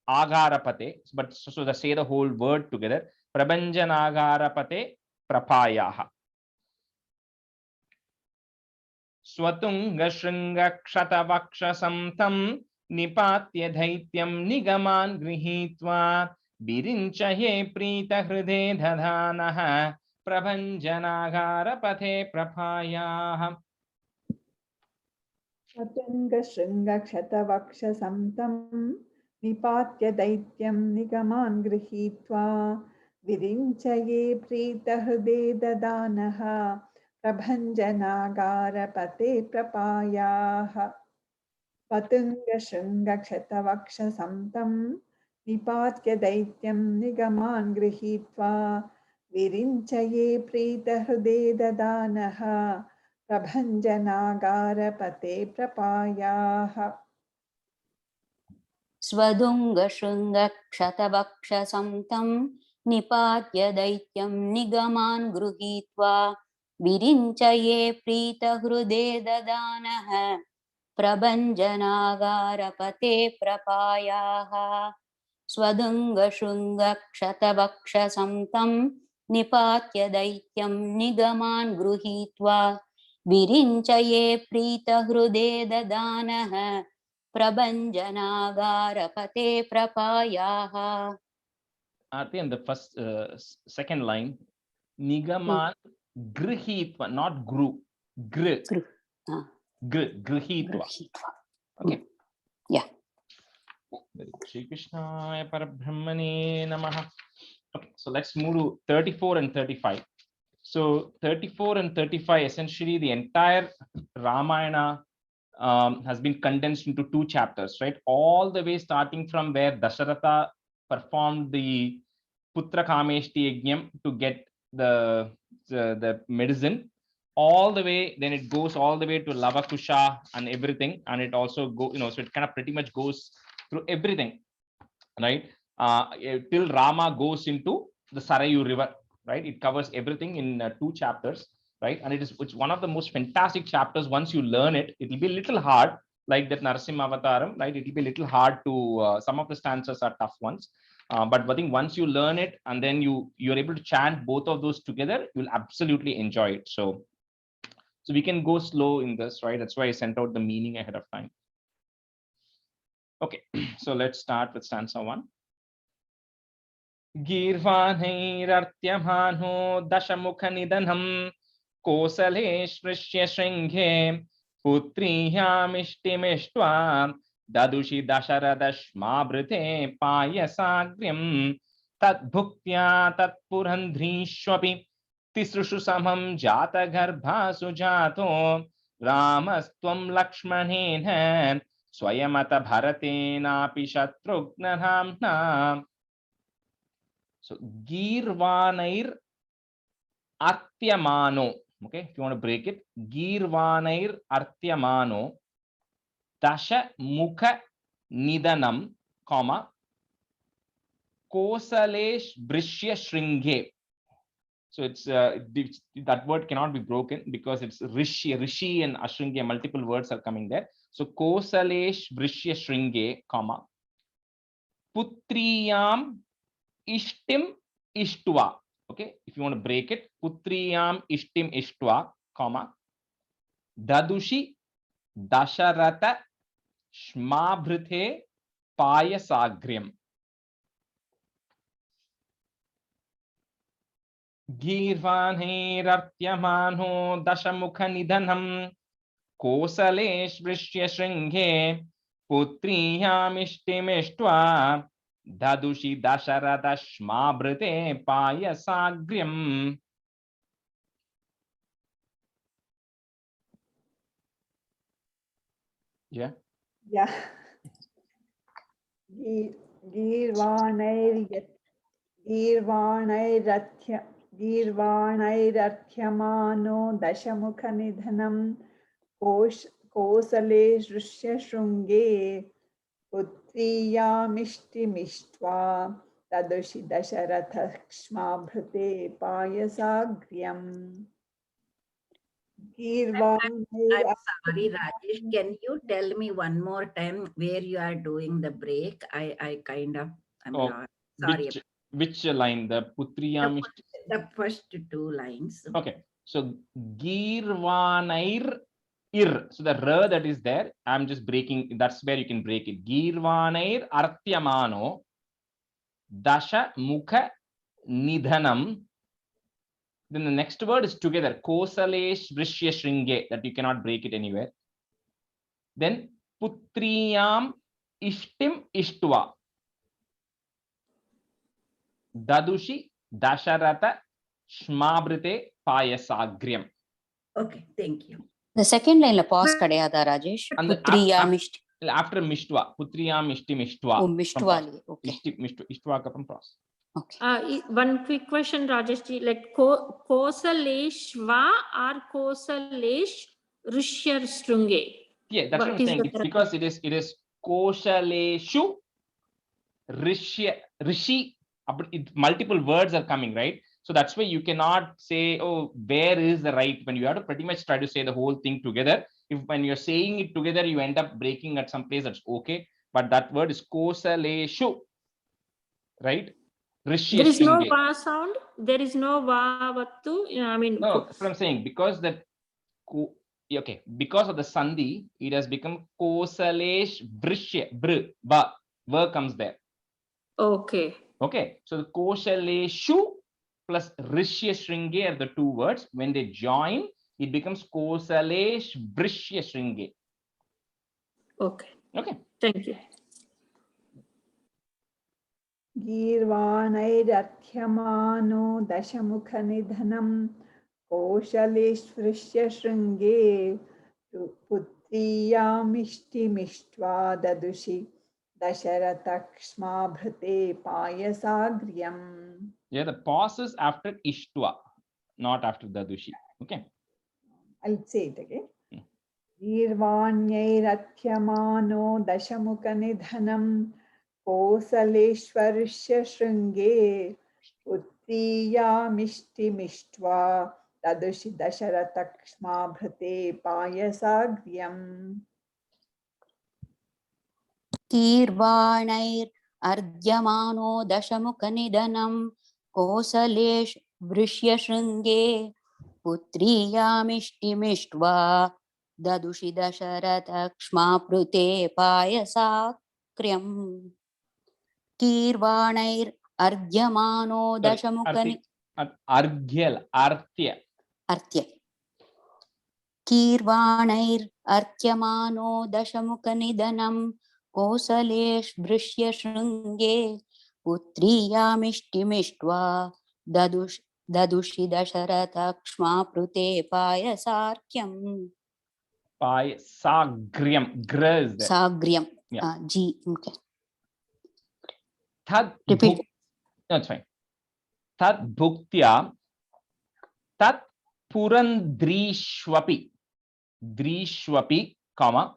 Agarapate, but so say the whole word together. Prabhanjanagarapate prapayaha. Swatunga shringa kshatavakshasam tam nipatya dhaityam nigaman grihitva birinchaye prita hrude dhadhanaha prabhanjanagarapate prapayaha. Swatunga shringa kshatavakshasam tam निपात्य दैत्यं निगमान् गृहीत्वा विरिञ्चये प्रीतहृदे ददानः प्रभञ्जनागारपते प्रपायाः पतुङ्गशृङ्गक्षतवक्षसं तं निपात्य दैत्यं निगमान् गृहीत्वा विरिञ्चये प्रीतहृदे ददानः प्रभञ्जनागारपते प्रपायाः स्वधुङ्गशृङ्गक्षतवक्षसं तं निपात्य दैत्यं निगमान् गृहीत्वा विरिञ्चये प्रीतहृदे ददानः प्रभञ्जनागारपते प्रपायाः स्वधुङ्गशृङ्गक्षतवक्षसं तं निपात्य दैत्यं निगमान् गृहीत्वा विरिञ्चये प्रीतहृदे ददानः प्रभञ्जनागारपते प्रपायाः. In the first second line, nigaman grihitva, not gru, grihitva. Okay. Yeah. Shri Krishnaya Parabrahmane Namaha. Okay, so let's move to 34 and 35. So 34 and 35, essentially the entire Ramayana has been condensed into 2 chapters, right? All the way starting from where Dasharatha performed the Putra Kameshti Yajnam to get the medicine, all the way, then it goes all the way to Lavakusha and everything, and it also go, so it kind of pretty much goes through everything, right? Till Rama goes into the Sarayu River, right? It covers everything in 2 chapters, right? And it's one of the most fantastic chapters. Once you learn it, it will be a little hard, like that Narasimha Avataram, right? It will be a little hard to, some of the stanzas are tough ones. But I think once you learn it and then you're able to chant both of those together, you'll absolutely enjoy it. So we can go slow in this, right? That's why I sent out the meaning ahead of time. Okay, so let's start with stanza 1. Girvanhairartyamano dashamukha nidanam kosale shrishya shringhe putriyamishtimishtva dadushi dasharadashmabrite payasagryam tadbhuktya tatpurandhrishwapi tisrushu samam jata garbha sujato ramastvam lakshmanena swayamata bharatenapi shatrughna. So Girvanair Artyamano. Okay, if you want to break it, Girvanair Artyamano Dasha Mukha Nidanam, comma Kosalesh Brishya Shringhe. So it's that word cannot be broken because it's Rishi and Ashringhe, multiple words are coming there. So Kosalesh Brishya Shringhe, comma Putriyam Ishtim Ishtva. Okay, if you want to break it, Putriyam Ishtim Ishtva, comma Dadushi Dasharatha Shmabhrite Payasagryam. Girvanhairartyamano dashamukha nidanam kosalesh vrishya shringhe putriyamishtimishtva dadushi dasharadashmabrite payasagryam. Yeah. गीर्वाणैरर्थ्यमानो दशमुखनिधनं Kosle दृश्य शृङ्गे पुत्रीयामिष्टिमिष्ट्वा तदुषि दशरथक्ष्माभृते पायसाग्र्यम्. I'm sorry, Rajesh. Can you tell me one more time where you are doing the break? I kind of, I'm lost. Sorry. Which line? The Putriyam? The first 2 lines. Okay. So Girvanair ir. So the r that is there, I'm just breaking. That's where you can break it. Girvanair artyamano dasha mukha nidhanam. Then the next word is together. Kosalesh vrishya shringe. That you cannot break it anywhere. Then Putriyam Ishtim Ishtva. Dadushi Dasharatha Shmabrite Payasagryam. Okay, thank you. The second line la pause kadayada Rajesh. And the Putriya mishti. after Mishtva, Putriyam Ishtim Ishtva. Oh, mishtwali. Okay. Ishtva ka pause. Okay. One quick question, Rajesh ji, like Kosaleshva or Kosalesh Rishyar Strunge? Yeah, that's what I'm saying. It's because it is Koshaleshu Rishi. Multiple words are coming, right? So that's why you cannot say, oh, where is the right one? You have to pretty much try to say the whole thing together. If when you're saying it together, you end up breaking at some place, that's okay. But that word is Kosaleshu, right? Rishi. There is no va sound. There is no va vattu. I mean, no, that's what I'm saying. Because that, okay, because of the sandhi, it has become Kosalesh Vrishya. Ba comes there. Okay. Okay, so the Koshaleshu plus Rishya Shringe are the two words. When they join, it becomes Kosalesh Vrishya Shringe. Okay. Okay. Thank you. गीर्वाणैरथ्यमानो दशमुखनिधनं कौशलेश्वरस्य शृङ्गे पुत्र्यामिष्टिमिष्ट्वा ददुषि दशरथक्ष्माभृते पायसाग्र्यम्. Yeah, the pause is after Ishtva, not after Dadushi. Okay. I'll say it again. गीर्वाण्यैरथ्यमानो दशमुखनिधनं कोसलेश्वरस्य शृङ्गे पुत्र्यामिष्टिमिष्ट्वा ददुषि दशरथक्ष्माभृते पायसाग्र्यम्. कीर्वाणैर् अर्ध्यमानो दशमुखनिधनं कोसलेश वृष्यशृङ्गे पुत्र्यामिष्टिमिष्ट्वा ददुषि दशरथक्ष्माभृते पायसाग्र्यम्. कीर्वाणैर् अर्ध्यमानो दशमुखनि Arthya. कीर्वाणैर् अर्ध्यमानो दशमुखनिधनं कोसलेश्वृष्य शृङ्गे पुत्र्यामिष्टिमिष्ट्वा ददुषि दशरथक्ष्माभृते पायसार्क्यम्. Payasagriyam. Gra is there. साग्र्यम्. Yeah. G. Okay. Tad Repeat. That's fine. Tad bhuktya tat purandrishwapi. Drishwapi, comma.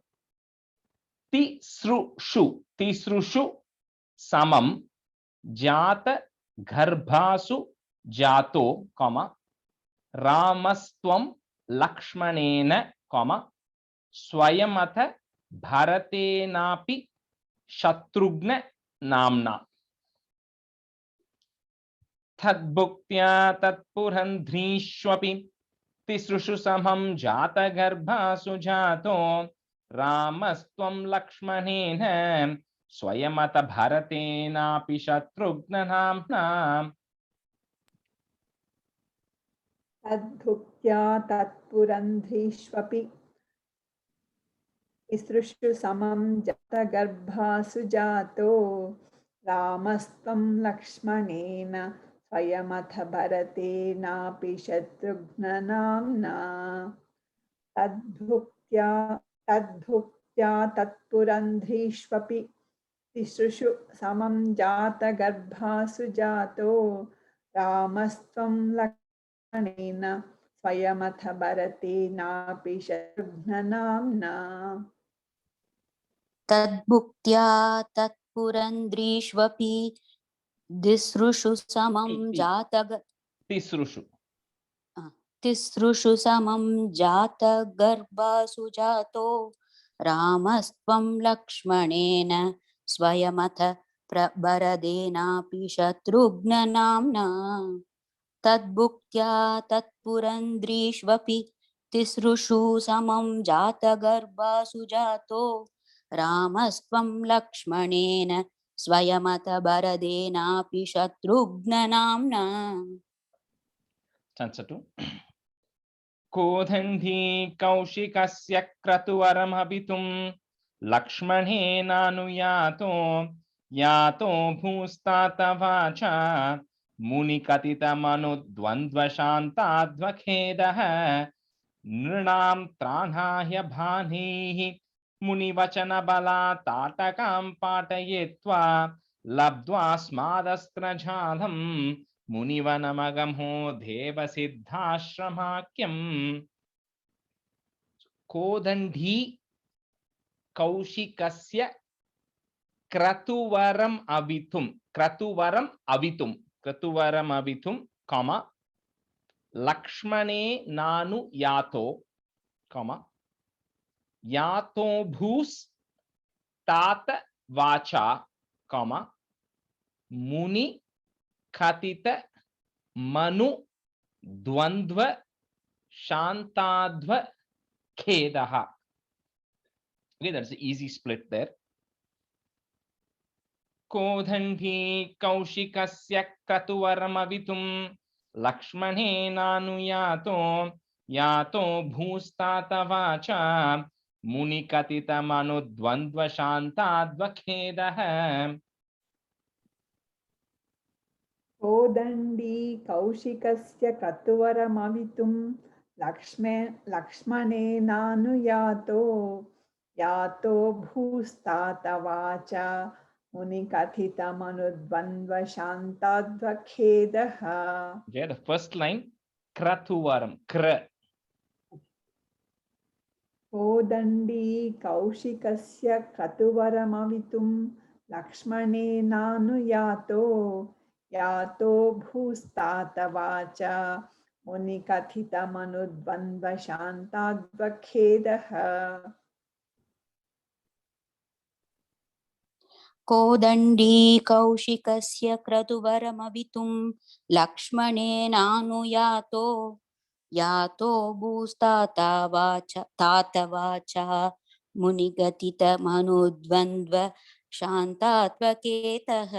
Tisrushu samam jata garbhasu jato, comma. Ramastvam lakshmanena, comma. Swayamatha bharatenapi shatrugna namna. Tadbhuktya tatpurandrishwapi tisrushu samam jata garbhasu jato ramastvam lakshmanena swayamata bharatenapi shatrugna namna. तद्भुक्त्या तत्पुरन्ध्रीष्वपि तिसृषु समं जातगर्भासु जातो रामस्त्वं लक्ष्मणेन स्वयमथ भरतेनापि शत्रुघ्ननाम्ना. तद्भुक्त्या तत्पुरन्ध्रीष्वपि तिसृषु समं जातगर्भासु जातो रामस्त्वं लक्ष्मणेन स्वयमथ भरतेनापि शत्रुघ्ननाम्ना. तद्भुक्त्या तत्पुरन्द्रीष्वपि तिसृषु समं तिसृषु समं जातगर्भासु जातो रामस्त्वं लक्ष्मणेन स्वयमथ भरतेनापि शत्रुघ्ननाम्ना. तद्भुक्त्या तत्पुरन्द्रीष्वपि तिसृषु समं जातगर्भासु जातो रामस्त्वं लक्ष्मणेन स्वयमथ भरतेनापि शत्रुघ्ननाम्ना. Chansatu. Kodhandhi kaushikasya kratuvaram habitum लक्ष्मणेनानुयातो यातो भूस्तातवाचा मुनिकथितमनुद्वन्द्वशान्ताद्वखेदः नृणां त्राणाय भानैः मुनिवचनबलात् ताटकां पाटयित्वा लब्ध्वा स्मादस्त्रजालं मुनिवनमगमो देवसिद्धाश्रमाख्यम् कोदण्डी कौशिकस्य क्रतुवरम् अवितुं कॉमा लक्ष्मणे नानु यातो कॉमा यातो भूस् तात वाचा कॉमा मुनि कथित मनु द्वन्द्व शांताद्व खेदः. Okay, that's an easy split there. कोदण्डी कौशिकस्य क्रतुवरमवितुं लक्ष्मणेनानुयातो यातो भूस्तातवाचा मुनिकथितमनुद्वन्द्वशान्ताद्वखेदः. कोदण्डी कौशिकस्य क्रतुवरमवितुं लक्ष्मणेनानुयातो यातो भूस्तातवाचा मुनिकथितमनुद्वन्द्वशान्ताद्वखेदः. Okay, the first line kratuvaram kra. कोदण्डी कौशिकस्य क्रतुवरमवितुं लक्ष्मणेनानुयातो यातो भूस्तातवाचा मुनिकथितमनुद्वन्द्वशान्ताद्वखेदः. कोदण्डी कौशिकस्य क्रतुवरमवितुं लक्ष्मणेनानुयातो यातो भूस्तातवाचा मुनिगतितमनुद्वन्द्व शान्तात्वकेतः.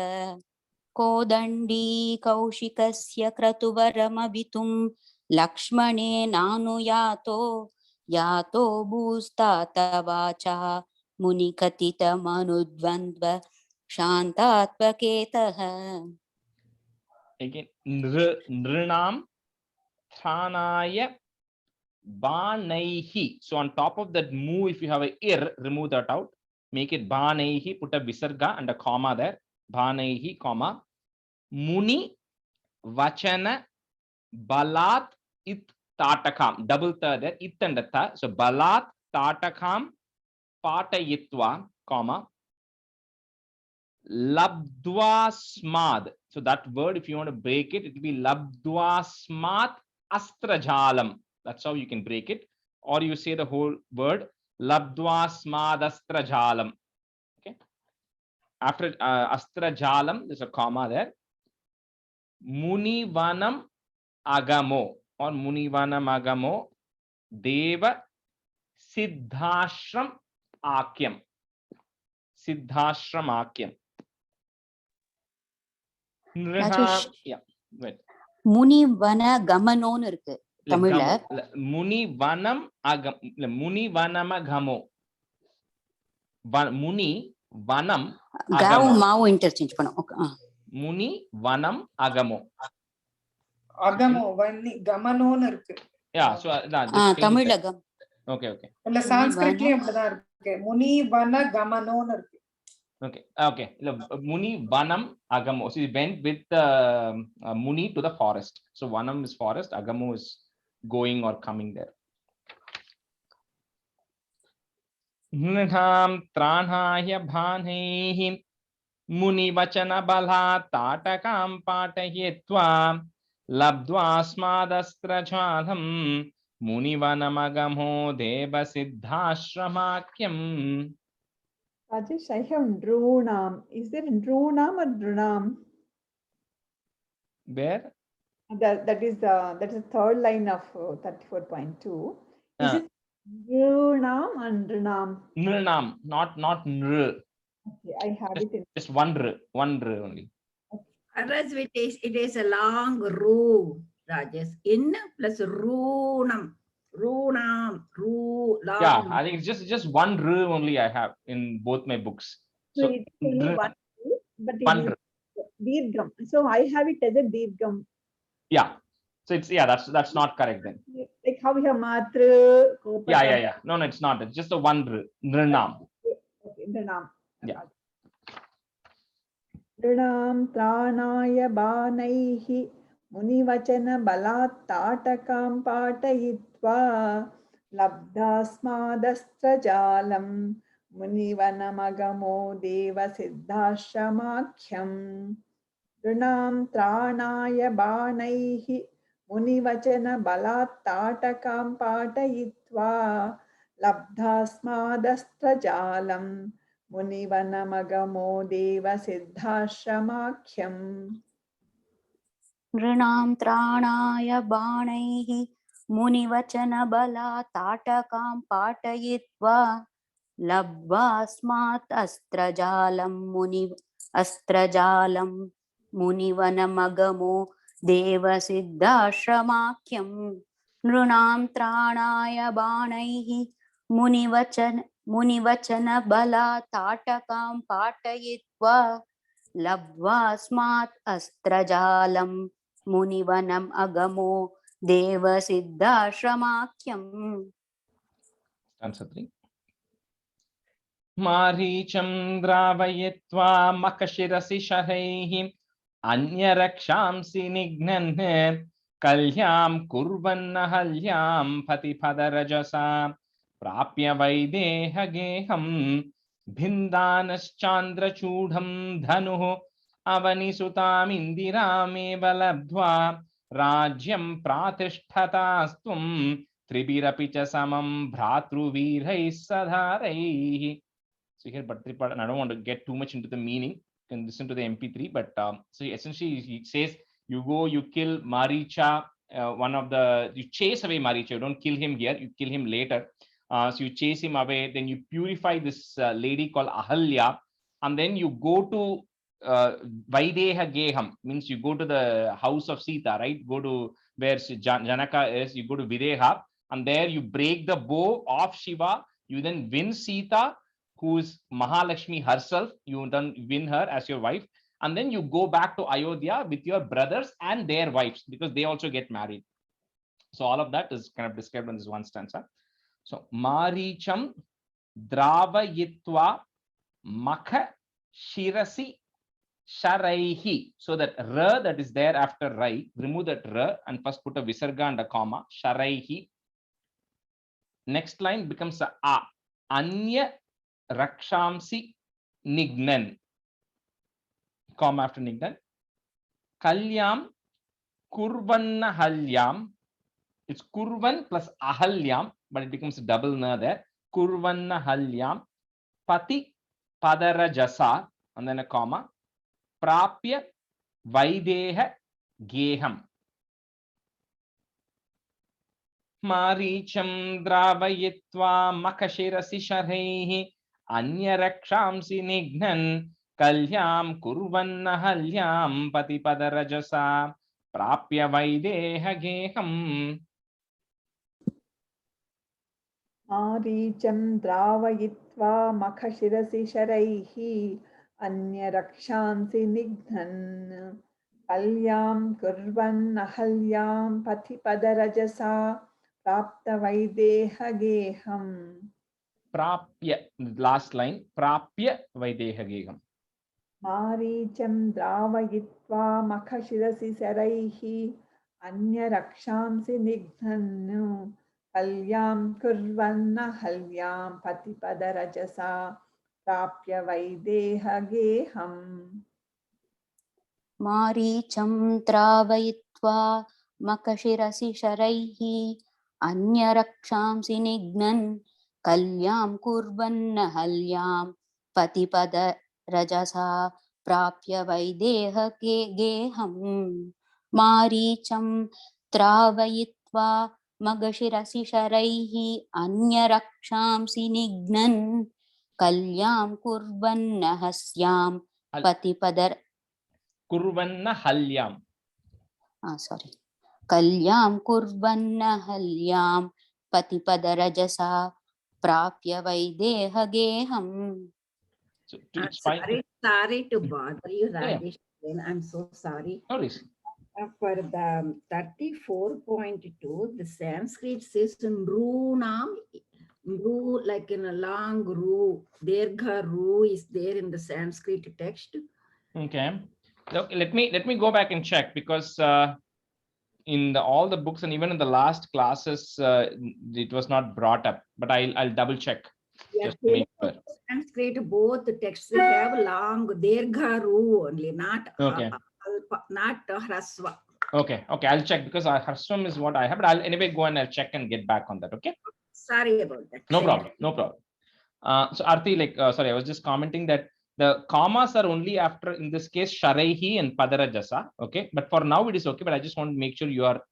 कोदण्डी कौशिकस्य क्रतुवरमवितुं लक्ष्मणेनानुयातो यातो भूस्तातवाचा मुनिकथितमनुद्वन्द्व शान्तात्वकेतः. Again nृणां thanaya banaihi. So on top of that mu, if you have a ir, remove that out, make it banaihi, put a visarga and a comma there, banaihi comma muni vachana balat it tatakam, double tha there, it and tha, so balat tatakam patayitva comma labdva smad. So that word, if you want to break it, it will be labdva smad astrajalam. That's how you can break it. Or you say the whole word labdva smad astrajalam. Okay. After astrajalam, there's a comma there. Munivanam agamo or Munivanam agamo deva siddhashram akyam. Siddhashram akyam. Rajesh. Yeah. Wait. முனி வன கமனோன்னு இருக்கு தமிழ்ல. முனி வனம் அகம் முனி வனமகமோ முனி வனம் காவும் மாவும் interchange பண்ணும். முனி வனம் அகமோ அகமோ வன்னி கமனோன்னு இருக்கு. Yeah, so தமிழ்ல கம். Okay, okay. இல்ல சான்ஸ்கிரிட்லயும் அப்படிதான் இருக்கு. முனி வன கமனோன்னு இருக்கு. Okay, okay. Muni vanam agamo. So he went with Muni to the forest. So vanam is forest, agamo is going or coming there. Nृणां त्राणाय भानैः मुनि वचन बलात् ताटकां पाटयित्वा लब्ध्वा स्मादस्त्रजालं मुनिवनमगमो देवसिद्धाश्रमाख्यम्. Rajesh, I have Drunam. Is there Drunam or Drunam? Where? That is the third line of 34.2. Is it Drunam and Drunam? Nृणां, not nr. Okay, I have it in. Just one r only. Whereas it is a long ru, Rajesh. In plus runam. Runam, Yeah, I think it's just one r only I have in both my books. So it is only dr- one, but it one is r. Dirgham. So I have it as a Dirgham. Yeah. So it's, yeah, that's not correct then. Like how we have Matra, Kopatam. Yeah. No, it's not. It's just the one r. Nrinam. Okay, Nrinam. Yeah. Nrinam Tranaya Banaihi Munivachana Balat Tatakam Patayitva Labdasmadastra Jalam Munivanamagamo Deva Siddhashamakhyam. Nrinam Tranaya Banaihi Munivachana Balat Tatakam Patayitva Labdasmadastra Jalam Munivanamagamo Deva Siddhashamakhyam. नृणां त्राणाय बाणैः मुनिवचनबलात् ताटकां पाटयित्वा लब्ध्वास्मात् अस्त्रजालं मुनिवनमगमो देवसिद्धाश्रमाख्यं नृणां त्राणाय बाणैः मुनिवचनबलात् ताटकां पाटयित्वा लब्ध्वास्मात् अस्त्रजालं मुनिवनम् अगमो देवसिद्धाश्रमाख्यम्. Answer 3. Maricham dravayitva makashirasi sharaihi anyarakshamsi nignan kalyam kurvannahalyam patipadarajasa prapya vaideha geham bhindanashchandrachudham dhanuh avanisutaam indirameva labdhva rajyam pratishthatastvam tribirapi cha samam bhratruvirhai sadharaihi. So here Bhatripada, and I don't want to get too much into the meaning, you can listen to the MP3, but so essentially he says you go, you kill Maricha, you chase away Maricha, you don't kill him here, you kill him later. So you chase him away, then you purify this lady called Ahalya, and then you go to Vaideha Geham, means you go to the house of Sita, right? Go to where Janaka is, you go to Videha, and there you break the bow of Shiva, you then win Sita, who is Mahalakshmi herself, you then win her as your wife, and then you go back to Ayodhya with your brothers and their wives, because they also get married. So all of that is kind of described in this one stanza. So Maricham Dravayitva Makha Shirasi Sharaihi. So that ra that is there after rai, remove that ra and first put a visarga and a comma. Sharaihi. Next line becomes a Anya Rakshamsi Nignan. Comma after Nignan. Kalyam Kurvanna Halyam. It's Kurvan plus Ahalyam, but it becomes a double na there. Kurvanna Halyam. Pati Padarajasa, and then a comma. Prapya Vaideha Geham. Maricham Dravayitva Makashirasi Sharaihi Anyarakshamsi Nignan Kalyam Kurvanna Halyam Patipadarajasa Prapya Vaideha Geham. Maricham Dravayitva Makhashirasi Sharaihi Anyarakshamsi Nignan Kalyam Kurvan Ahalyam Patipadarajasa Prapta Vaideha Geham. Prapya, last line, Prapya Vaideha Geham. Maricham Dravayitva Makhashirasi Sharaihi Anyarakshamsi Nignan Kalyam Kurvanna Halyam Patipadarajasa Prapya Vaideha Geham. मारीचं द्रावयित्वा मकशिरसि शरैः अन्यरक्षांसि निघ्नन् कल्यां कुर्वन्न हल्यां पतिपदरजसा प्राप्य वैदेहके गेहम् मारीचं द्रावयित्वा मगशिरसि शरैः अन्यरक्षांसि निघ्नन् कल्यां कुर्वन्न हस्यां पतिपदर Kurvanna Halyam. Sorry. Kalyam kurvanna halyam पतिपदरजसा प्राप्य वैदेहगेहम्. So it's fine. Sorry to bother you, Yeah. Rajesh. I'm so sorry. No worries. For the 34.2, the Sanskrit says Nrunam, Ru, like in a long Ru, Dergha Ru is there in the Sanskrit text. Okay. Look, let me go back and check, because in all the books and even in the last classes, it was not brought up. But I'll double check. Yeah, Just to make sure. Sanskrit, both the texts have long Dergha Ru only, not Okay. not Hrasva. Okay. I'll check, because Harsvam is what I have. But I'll anyway go and I'll check and get back on that. Okay. Sorry about that. No problem. No problem. So Arti, sorry, I was just commenting that the commas are only after, in this case, Sharaihi and Padarajasa. Okay. But for now it is okay. But I just want to make sure you have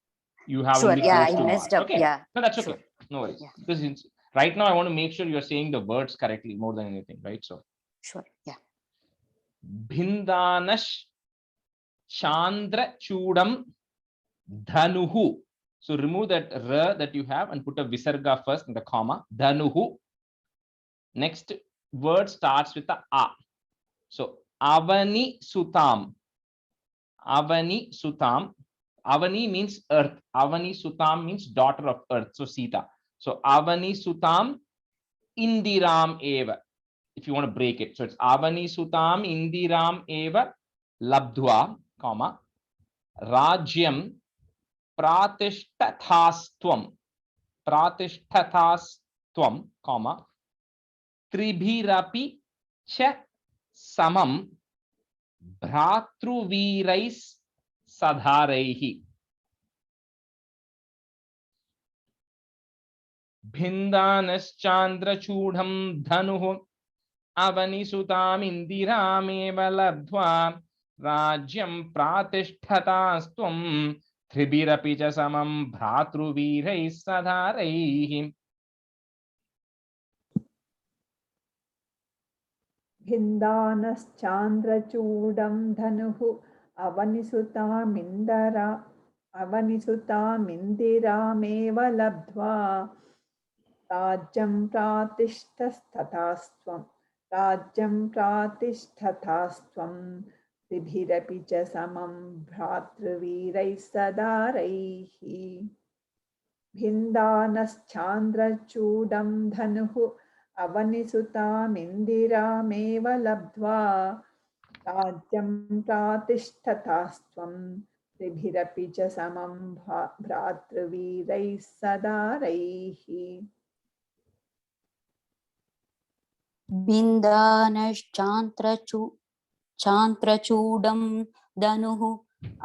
Sure, only yeah, those I two messed marks. up, Okay. yeah. No, that's Sure. okay. No worries. Yeah. Because right now I want to make sure you're saying the words correctly more than anything, right? So Sure, yeah. Bhindanash Chandra Chudam Dhanuhu. So remove that R that you have and put a Visarga first in the comma. Dhanuhu. Next word starts with the A. So Avani Sutam. Avani Sutam. Avani means earth. Avani Sutam means daughter of earth. So Sita. So Avani Sutam Indiram Eva. If you want to break it. So it's Avani Sutam Indiram Eva Labdhva, comma, Rajyam Pratishtathastvam. Pratishtathastvam, comma, Tribhirapi cha samam Bhratruvirais sadharaihi. Bhindanaschandrachudham dhanuhu Avanisutam indirameva labdhva Rajyam pratishtatastum Tribhirapi cha samam Bhratruvirais sadharaihi. भिन्दानश्चान्द्रचूडं धनुः अवनिसुतामिन्दिरामेव लब्ध्वा राज्यं प्रातिष्ठतास्त्वं त्रिभिरपि च समं भ्रातृवीरैः सदारैः भिन्दानश्चान्द्रचूडं धनुः अवनिसुतामिन्दिरामेव लब्ध्वा राज्यं प्रातिष्ठतास्त्वं त्रिभिरपि च समं भ्रातृवीरैः सदारैः. बिन्दानश्चान्त्रचूडं धनुः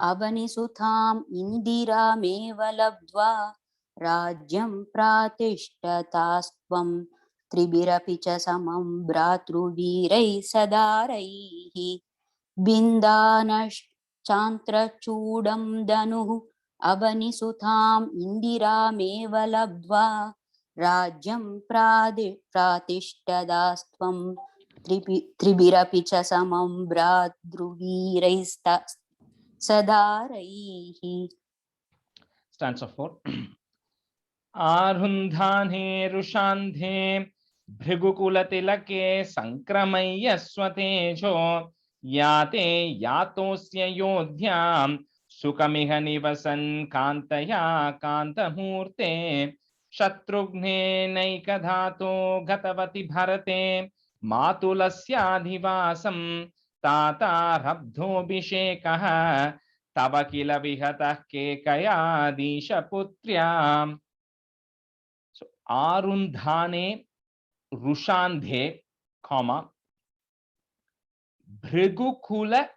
अवनिसुताम् इन्दिरामेव लब्ध्वा राज्यं प्रातिष्ठतास्त्वं त्रिभिरपि च समं भ्रातृवीरैः सदारैः बिन्दानश्चान्त्रचूडं धनुः अवनिसुताम् इन्दिरामेव लब्ध्वा राज्यं प्रातिष्ठतास्त्वं त्रिभिरपि च समं भ्रातृवीरैः सदारैः. Stanza 4. Arundhane rushandhe bhrigukulatillake sankramaya swatejo yate yatosya yodhyam sukamiha nivasan kantaya kantamurte shatrughne naikadhato gatavati bharate matulasyadhivasam tata rabdhobhishekah tava kila vihatah kekayadisha putrya. So Arundhane Rushandhe, comma, Bhrigukula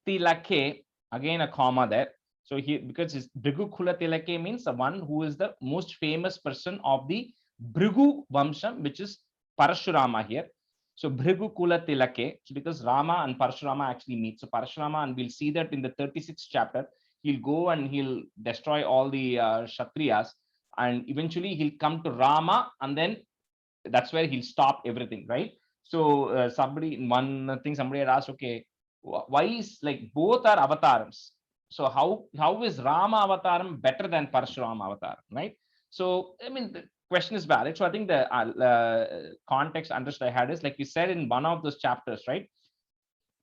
Tilake, again a comma there. So here, because it's Bhrigukula Tilake means the one who is the most famous person of the Bhrigu Vamsham, which is Parashurama here. So Bhrigukula Tilake, so because Rama and Parashurama actually meet. So Parashurama, and we'll see that in the 36th chapter, he'll go and he'll destroy all the Kshatriyas, and eventually he'll come to Rama, and then that's where he'll stop everything, right? So somebody had asked, okay, why is like both are avatars? So how is Rama avataram better than Parashurama avatar, right? So I mean, question is valid. So I think the context understood I had is like we said in one of those chapters, right?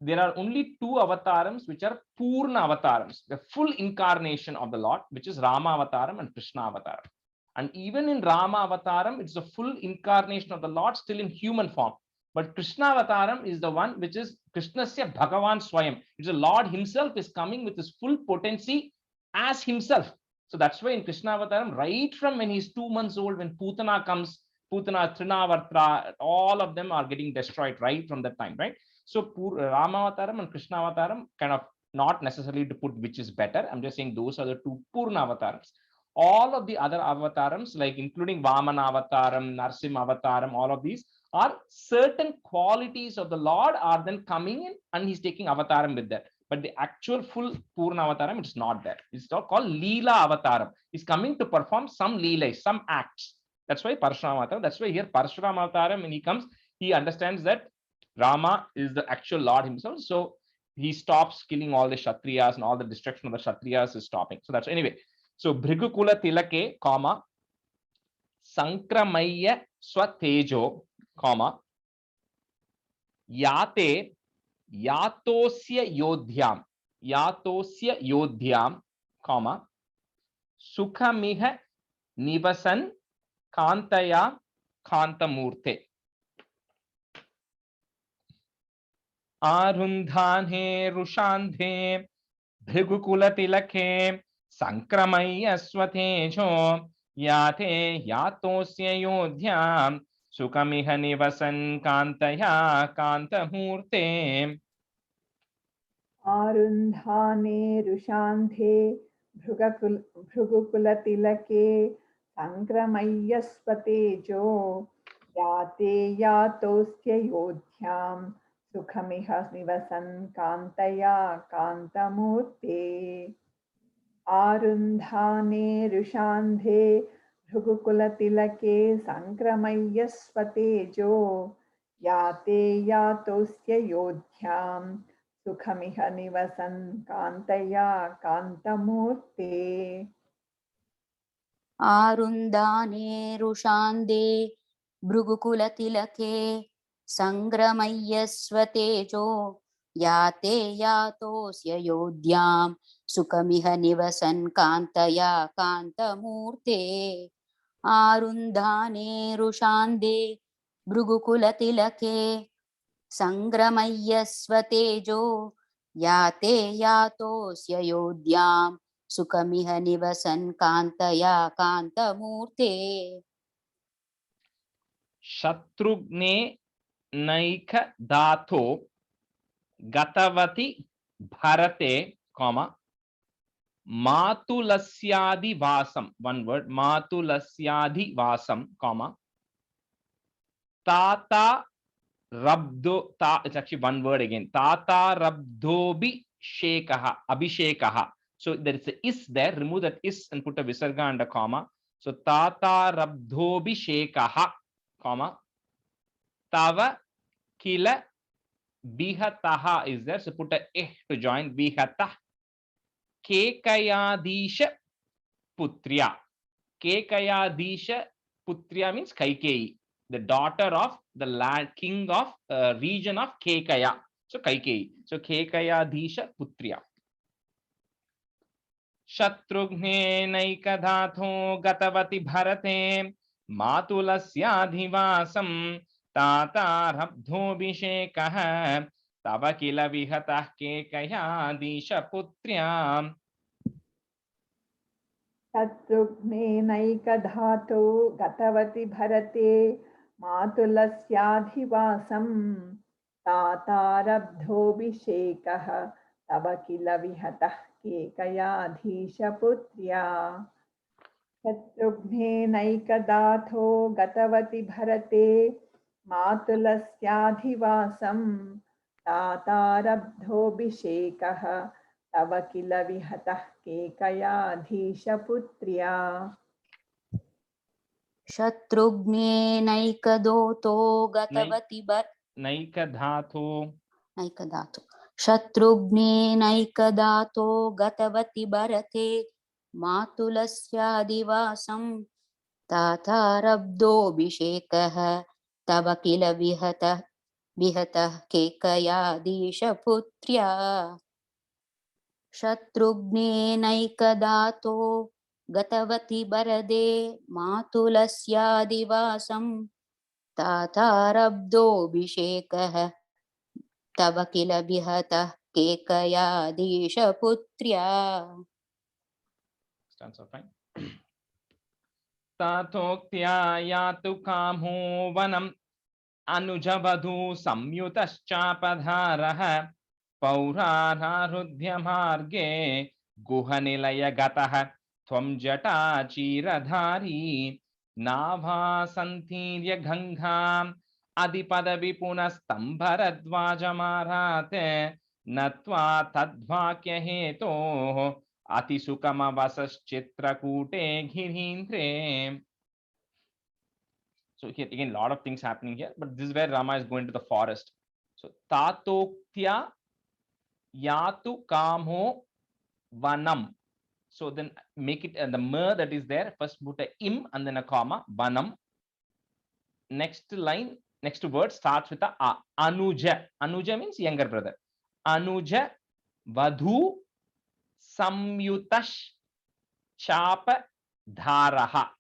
There are only two avatarams which are Purna avatarams, the full incarnation of the Lord, which is Rama avataram and Krishna avataram. And even in Rama avataram, it's the full incarnation of the Lord still in human form. But Krishna avataram is the one which is Krishnasya Bhagavan Swayam. It's the Lord himself is coming with his full potency as himself. So that's why in Krishna avataram, right from when he's 2 months old, when Putana comes, Putana, Trinavartra, all of them are getting destroyed right from that time, right? So Rama avataram and Krishna avataram, kind of not necessarily to put which is better. I'm just saying those are the two Purna avatars. All of the other avatarams, like including Vamana avataram, Narsimha avataram, all of these are certain qualities of the Lord are then coming in and he's taking avataram with that. But the actual full Purna avataram, it's not there. It's called Leela avataram. He's coming to perform some leela, some acts. That's why Parashurama avataram. That's why here Parashurama avataram, when he comes, he understands that Rama is the actual Lord himself. So he stops killing all the Kshatriyas and all the destruction of the Kshatriyas is stopping. So that's anyway. So Bhrigukula Tilake, comma, Sankramaya Swatejo, comma, Yate Yatosya Yodhyam, comma, Sukhamiha Nivasan Kantaya Kantamurte. Arundhane Rushandhe Bhrigukula Tilake Sankramaya Swatejo Yate Yatosya Yodhyam Sukhamiha Nivasan Kantaya Kantamurte. Arundhane Rushanthe Bhrugukula Tilake Sankramaya Swatejo Yate Yatosya Yodhyam Sukhamiha Nivasan Kantaya Kantamurte. Arundhane Rushanthe Bhrugukula Tilake Sankramaya Swatejo Yate Yatosya Yodhyam Sukhamiha Nivasan Kantaya Kantamurte. Arundhane Rushande Bhrugukula Tilake Sangramaya Swatejo Yate Yatosya Yodhyam Sukhamiha Nivasan Kantaya Kantamurte. Arundhane Rushande Bhrugukula Tilake Sangramaya Swatejo Yate Yatosya Yodhyam Sukhamiha Nivasan Kantaya Kantamurte. Shatrughne Naika Dato Gatavati Bharate, comma, Matulasyadi Vasam, one word, Matulasyadi Vasam, comma, Tata Rabdo, it's actually one word again, Tata Rabdhobi Shekaha, Abhishekaha. So there is a is there, remove that is and put a visarga and a comma. So Tata Rabdhobi Shekaha, comma, Tava Kila Bihataha is there, so put a eh to join Bihatah. Kekayadisha Putriya. Kekayadisha Putriya means Kaikeyi, the daughter of the land king of region of Kekaya. So Kaikeyi. So Kekayadisha Putriya. Shatrughne Naikadhatho Gatavati Bharate Matulasyadhivasam Tata Rabdhobhishekah Tava Kila Vihatah Kekayadisha Putriya. Shatrughne Naikadhato Gatavati Bharate Matulasyaadhivasam Tata Rabdhobhishekah Tava Kila Vihatah Kekayadisha Putriya. Shatrughne Naikadhato Gatavati Bharate Matulasyaadhivasam Tata Rabdhobhishekah Tava Kila Vihatah Kekayadisha Putriya. Shatrughne Naikadoto Gatavati Naikadhato. Shatrughne Naikadato Gatavati Bharate Matulasya Divasam तातारब्धोऽभिषेकः तव किल विहतः केकयाधीशपुत्र्या शत्रुघ्नेनैकदातो गतवति वरदे मातुलस्यादिवासं तातारब्धोऽभिषेकः तव किल विहतः केकयाधीशपुत्र्या। तातोक्त्या यातु कामो वनम् अनुजवधू संयुतश्चापधारः पौरानारुध्य मार्गे गुहनिलयगतः त्वं जटाचीरधारी नाभासन्तीर्य गङ्गाम् अधिपदवि पुनस्तम्भरद्वाजमाराते नत्वा तद्वाक्यहेतोः अतिसुखमवसश्चित्रकूटे गिरीन्द्रे. So here again, lot of things happening here, but this is where Rama is going to the forest. So tatoktya yatu kamo vanam. So then make it the ma that is there. First put a im and then a comma. Vanam. Next line, next word starts with a anuja. Anuja means younger brother. Anuja vadhu samyutash chapa dharaha,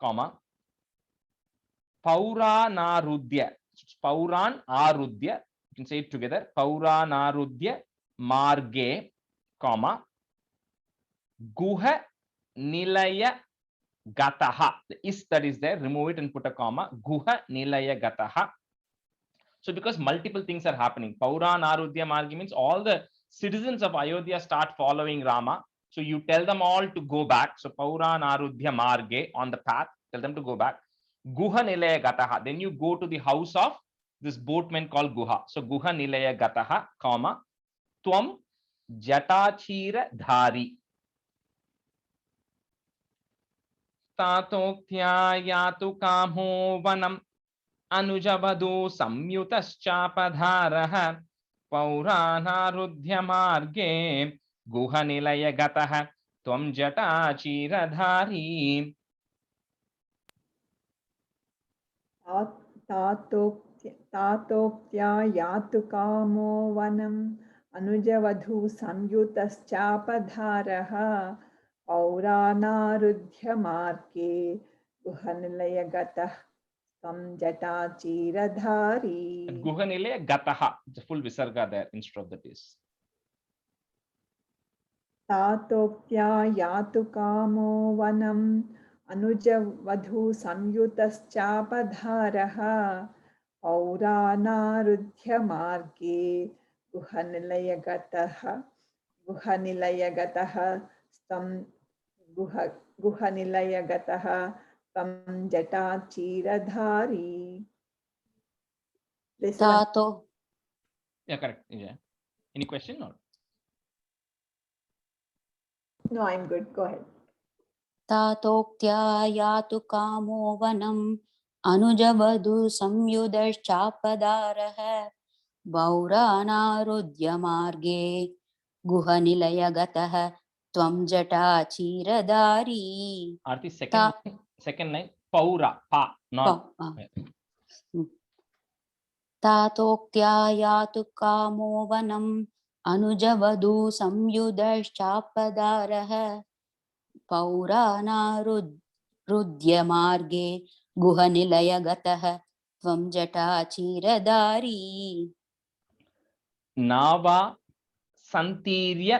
comma. Pauranarudhya. Pauran arudhya. You can say it together. Pauranarudhya marge, comma. Guha nilaya gataha. The is that is there, remove it and put a comma. Guha nilaya gataha. So because multiple things are happening. Pauranarudhya marge means all the citizens of Ayodhya start following Rama. So you tell them all to go back. So Pauranarudhya marge, on the path, tell them to go back. Guha nilaya gataha. Then you go to the house of this boatman called Guha. So Guha nilaya gataha, comma. Tvam jatachira dhari. Tatoktya yatu kamo vanam anujavadu samyutaschapadharaha pauranarudhya marge guha nilaya gataha tvam jatachira dhari. तातोक्त्या यातु कामो वनम् अनुजवधू संयुतश्चापधारः पौरानारुध्य मार्गे गुहनिलयगतः तं जटाचीरधारी. Guhanilaya gataha. It's a full visarga there instead of that is. तातोक्त्या यातु कामो वनम् अनुजवधू संयुतश्चापधारः पौरानारुध्य मार्गे गुहनिलयगतः तं जटाचीरधारी. तातो. Yeah, correct. Yeah. Any question or? No, I'm good. Go ahead. तातोक्त्या यातु कामो वनम् अनुजवधू संयुतश्चापधारः पौरानारुध्य मार्गे गुहनिलयगतः त्वं जटाचीरधारी. Arti, second line, paura, pa, not. तातोक्त्या यातु कामो वनम् अनुजवधू संयुतश्चापधारः पौरानारुध्य मार्गे गुहनिलयगतः त्वं जटाचीरधारी. Nava santirya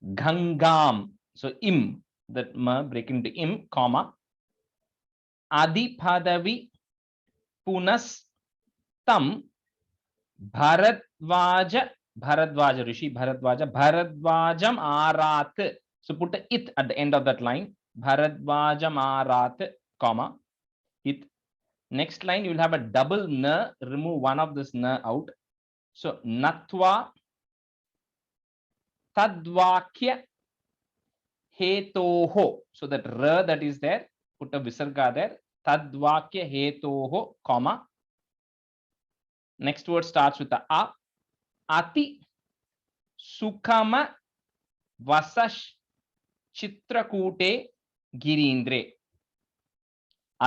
gangam. So im, that ma break into im, comma. Adipadavi punas tam bharadvaja rishi bharadvajam arat. So put a it at the end of that line. Bharadvajam arat, comma. It. Next line, you will have a double na. Remove one of this na out. So natva tadvakya hetoho. So that ra that is there, put a visarga there. Tadvakya hetoho, comma. Next word starts with the a. Ati sukhama vasash chitrakute girindre.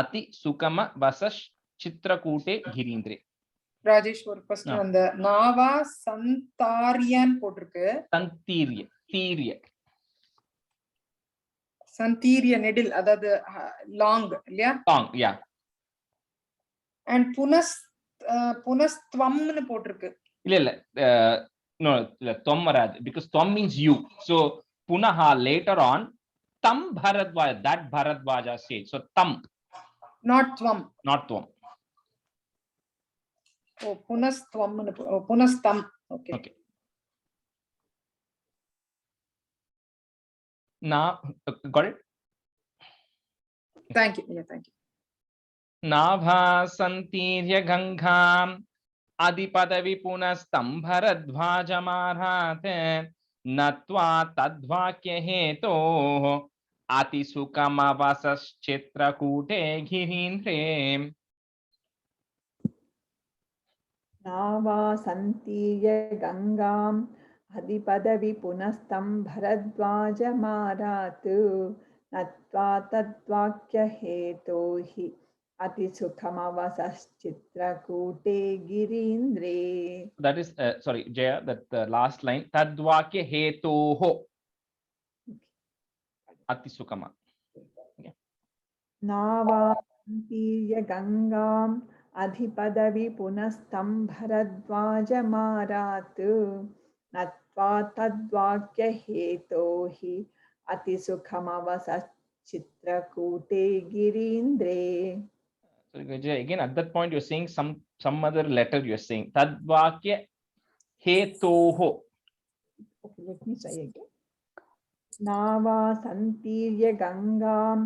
Ati Sukama Vasash Chitrakute Girindre. Rajesh ஒரு first அந்த நாவா சந்தாரியன் போட்டிருக்கு. Santirya, Tirya. சந்தீரிய நெடில், அதாவது long இல்லையா? Long, yeah. And புனஸ்த்வம்னு போட்டிருக்கு. இல்ல no, tvam varad, because tvam means you. So punaha later on tam Bharadwaja, that Bharadwaja said. So tam, not tvam. not tvam. Oh, புனஸ்த்வம்னு புனஸ்தம். Okay. Okay. Now, got it? Thank you. Yeah, thank you. Nabha Santirya Gangam Adipadavi Punastam Bharadwaja Marate Natva Tadvakya Heto Ati Sukama Vasas Chitrakute Girindre. नावा सन्तीय गंगाम अधिपदवि पुनस्तं भरद्वाजमारात् नत्वा तद्वाक्य हेतो हि अतिसुखमवसश्चित्रकूटे गिरीन्द्रे. That is sorry Jaya, that last line Tadvakya Hetoho Ati Sukama. नावा सन्तीय गंगाम अधिपदवि पुनस्तं भरद्वाजमारात् नत्वा तद्वाक्य हेतो हि अतिसुखमवसश्चित्रकूटे गिरीन्द्रे. So again at that point you're saying some other letter, you're saying Tadvakya Hetoho. Okay, let me try again. नावा सन्तीर्य गंगाम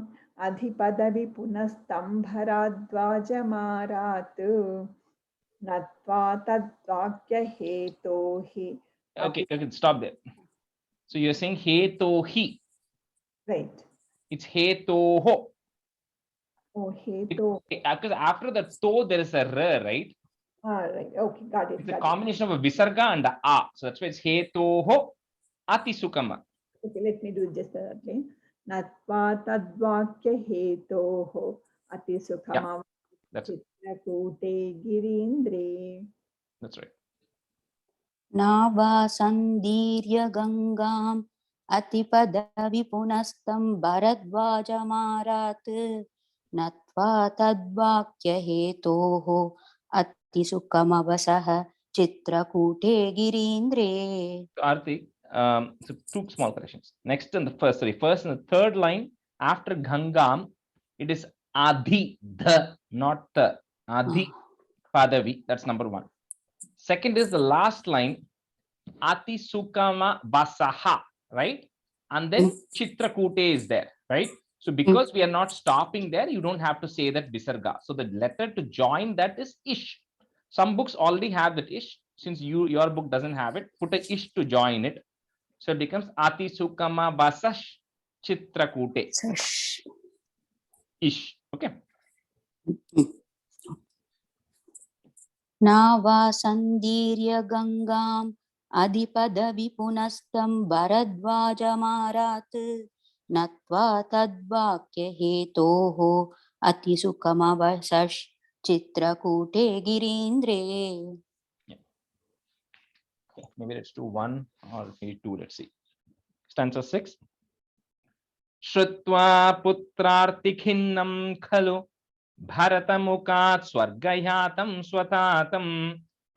अधिपदवि पुनस्तं भरद्वाजमारात् नत्वा तद्वाक्य हेतो हि. Okay, stop there. So you're saying Hetohi. Right. It's Hetoho. Oh, heto. Because after the to there is a r, right? Right. Okay, got it. It's a combination of a visarga and a a. So that's why it's Hetoho Ati Sukama. Okay, let me do just that again. Natva tadvakya hetoho atisukama That's it. chitrakute girindre. That's right. नावा सन्दीर्य गङ्गाम् अतिपदवि पुनस्तं भरद्वाजमारात् नत्वा तद्वाक्य हेतोः अतिसुखमवसः चित्रकूटे गिरीन्द्रे. Arti, so two small corrections. Next and the first and the third line after Gangam, it is Adhi, the, not the. Adhi Padavi, that's number one. Second is the last line, Ati Sukama Basaha, right? And then Chitrakute is there, right? So because we are not stopping there, you don't have to say that Visarga. So the letter to join that is Ish. Some books already have that Ish. Since your book doesn't have it, put a Ish to join it. So it becomes Ati Sukama Basash Chitrakute. Ish. Okay. नावा सन्दीर्य गङ्गाम् अधिपदवि पुनस्तं भरद्वाजमारात् नत्वा तद्वाक्य हेतोः अतिसुखमवसश् चित्रकूटे गिरीन्द्रे. Okay. Maybe let's do one or maybe two. Let's see. Stanza 6. Shrutva putrartikhinnam khalu Bharatamukat Swargayatam Swatatam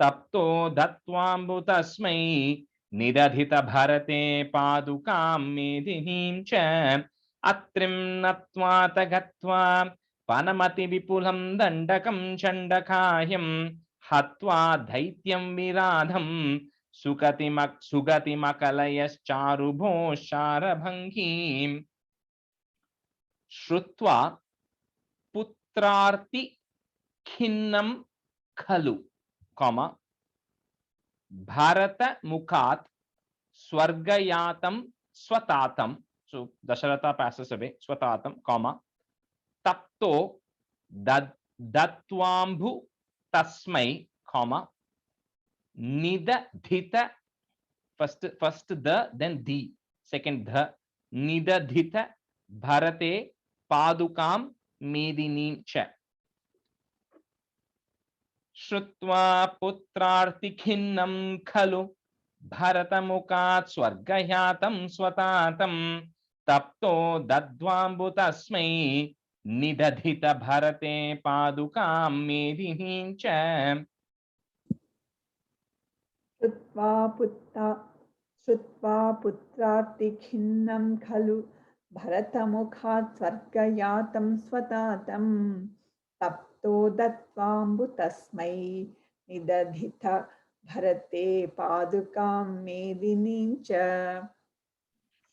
Tapto Datvambutasmai Nidadhita Bharate Padukam Medinim Cha Atrim Natvata Gatva Panamati Vipulam Dandakam Chandakayam Hatva Dhaityam Viradham Sugati Makalayas Charubho Sharabhangim. Shrutva Putrarti Khinnam Khalu, comma, Bharata Mukat Swargayatam Swatatam. So Dasharatha passes away, Swatatam, comma, Tapto Datvambhu Tasmai, comma, Nidadhita, first the, then the, second the, Nidadhita Bharate Padukam मेदिनीं च श्रुत्वा पुत्रार्तिखिन्नं खलु भरतमुखात् स्वर्गयातं स्वतातं तप्तो दद्वाम्बु तस्मै निदधित भरते पादुकां मेदिनीं च श्रुत्वा पुत्रार्तिखिन्नं खलु भरतमुखात् स्वर्गयातं स्वतातं तप्तो दत्वाम्बु तस्मै निदधित भरते पादुकां मेदिनीं च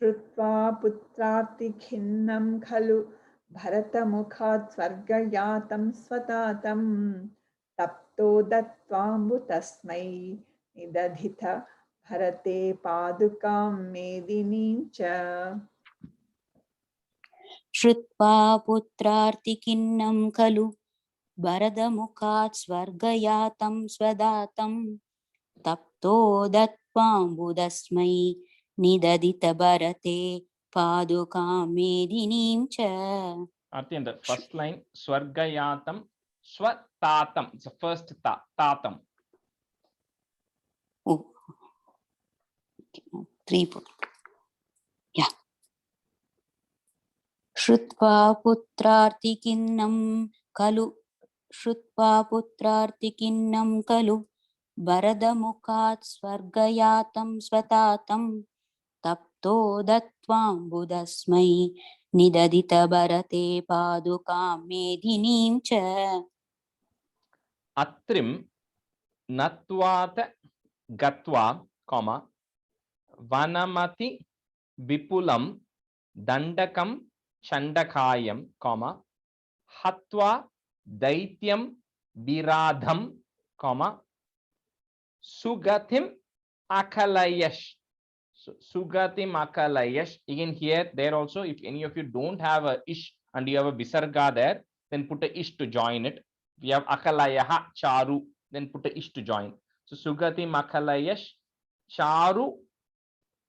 श्रुत्वा पुत्रार्तिखिन्नं खलु भरतमुखात् स्वर्गयातं स्वतातं तप्तो दत्वाम्बु तस्मै निदधित भरते पादुकां मेदिनीं च श्रुत्वा पुत्रार्तिकिन्नं खलु भरतमुखात् स्वर्गयातं स्वदातं तप्तो दत्वाम्बुदस्मै निदधित भरते पादुकां मेदिनीं च At the end, first line, Swargayatam Swatatam. It's the first tatam. Oh, okay, 3 4. Yeah. श्रुत्वा पुत्रार्तिकिन्नं खलु भरतमुखात् स्वर्गयातं स्वतातं तप्तो दत्वाम्बुदस्मै निदधित भरते पादुकां मेदिनीं च Atrim Natvat Gatva, Vanamati Vipulam Dandakam Chandakayam, Hatva Daityam Viradham, Sugatim Akalayash. So, Sugatim Akalayash. Again, here, there also, if any of you don't have a ish and you have a visarga there, then put a ish to join it. If you have Akalayaha Charu, then put a ish to join. So, Sugatim Akalayash Charu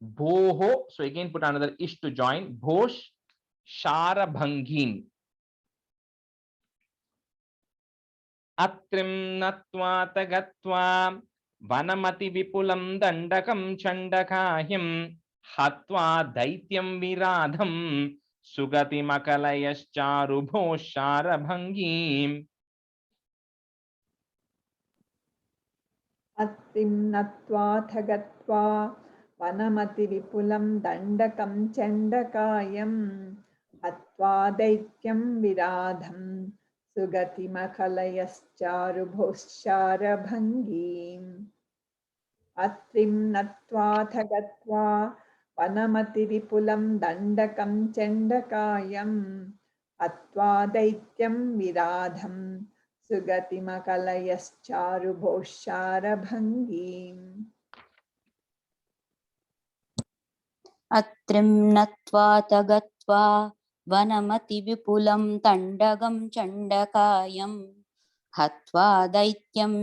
Bhoho. So, again, put another ish to join. Bhosh Sharabhangin. Atrim Natva Tagatva Vanamati Vipulam Dandakam Chandakayam Hatva Daityam Viradham Sugati Makalayas Charu Bhoshara Bhangim. Atrim Natva Thagatva Vanamati Vipulam Dandakam Chandakayam Hatva Daityam Viradham Sugati Makalayascharu Bhoshara Bhangim. Atrim Natva Thagatva Vanamati Vipulam Dandakam Chandakayam Atva Daityam Viradham Sugati Makalayascharu Bhoshara Bhangim. अत्रिं नत्वा तगत्वा वनमति विपुलं तण्डगं चण्डकायं हत्वा दैत्यं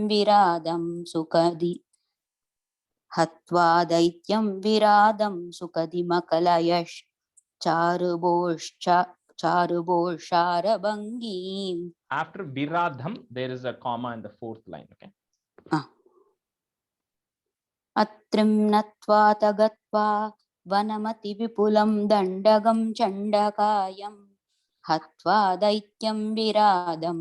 विरादं सुकदि मकलयश् चारुभोषारभङ्गीम्. After Viradham, there is a comma in the fourth line. Okay. अत्रिं नत्वा तगत्वा वनमति विपुलं दण्डगं चण्डकायं हत्वा दैत्यं विरादं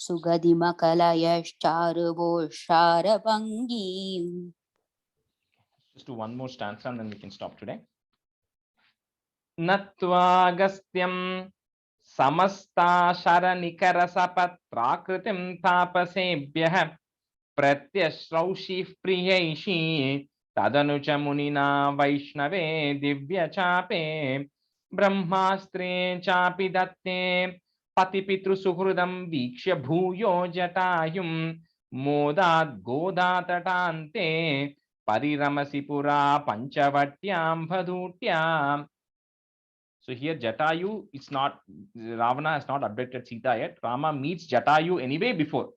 सुगदिमकलयश्चारुभोषारभङ्गीम्. Just do one more stanza and then we can stop today. Natva Agastyam Samasta Sharanikara Sapatrakritim Tapasebhyah Pratyashraushi Priyaishi Tadanucha Munina Vaishnave Divya Chape Brahmastre Chapi Datte Patipitru Suhrudam Vikshya Bhuyo Jatayum Modad Godatatante Pariramasi-pura Panchavatyam Bhadutyam. So here Jatayu, it's not, Ravana has not abducted Sita yet. Rama meets Jatayu anyway before.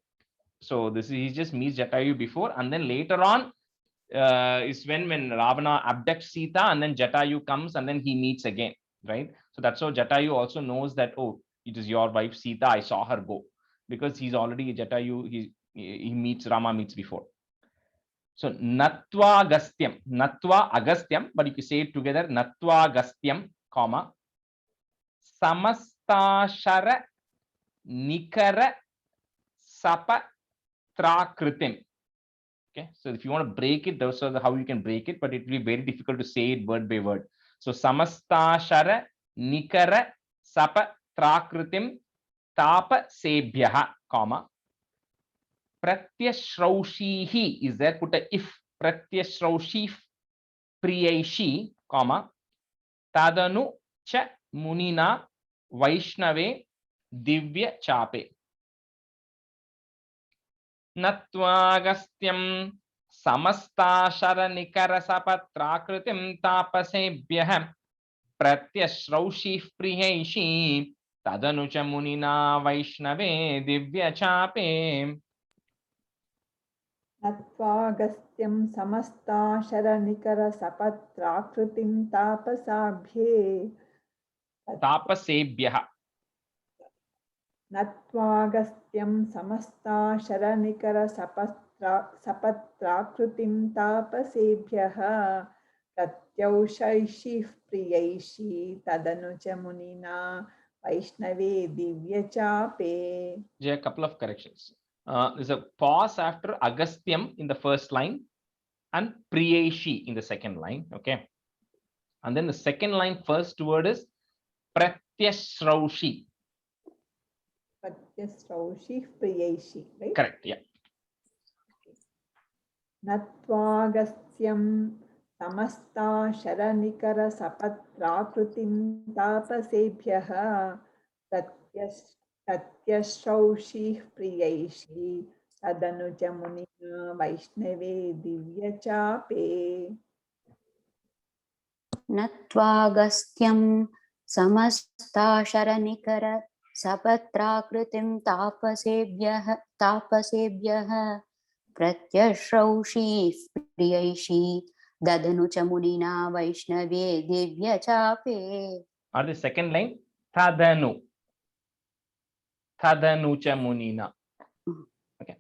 So this is, he just meets Jatayu before, and then later on is when Ravana abducts Sita, and then Jatayu comes and then he meets again, right? So that's how Jatayu also knows that, oh, it is your wife Sita, I saw her go, because he's already Jatayu, he meets Rama meets before. So Natva Agastyam, but you can say it together, Natva Agastyam, comma, Samastashara Nikara Sapa Trakritim. Okay, so if you want to break it, those are how you can break it, but it will be very difficult to say it word by word. So Samastashara Nikara Sapa Trakritim Tapa Sebhyaha, comma, Pratyashraushihi is there, put a if, Pratyashraushi Priyaishi, comma, Tadanu cha Munina Vaishnave Divya Chape. Natwagastyam Samastashara Nikara Sapatrakritim Tapasebhyah Pratyashraushi Priyaishi Tadanu cha Munina Vaishnave Divya Chape. Nattvagastyam samasta sharanikara sapatrakritim tapasabhye. Tapasebhyaha. Nattvagastyam samasta sharanikara sapatrakritim tapasebhyaha. Pratyaushaishi priyaishi tadanucha munina Vaishnave divya chape. There are a couple of corrections. There's a pause after Agastyam in the first line and Priyeshi in the second line. Okay. And then the second line, first word is Pratyashraushi. Pratyashraushi Priyeshi, right? Correct. Yeah. Natvagastyam samasta sharanikara sapatrakritim tapasebhyaha Pratyashraushi Priyaishi tadanuja munina Vaishnave divya chape. Nattvagastyam samastasharanicara sapatrakritim tapasebhyah pratyashraushi priyaishi dadanucha munina Vaishnave divya chape. Or the second line, Tadanu. Tadanucha munina. Okay.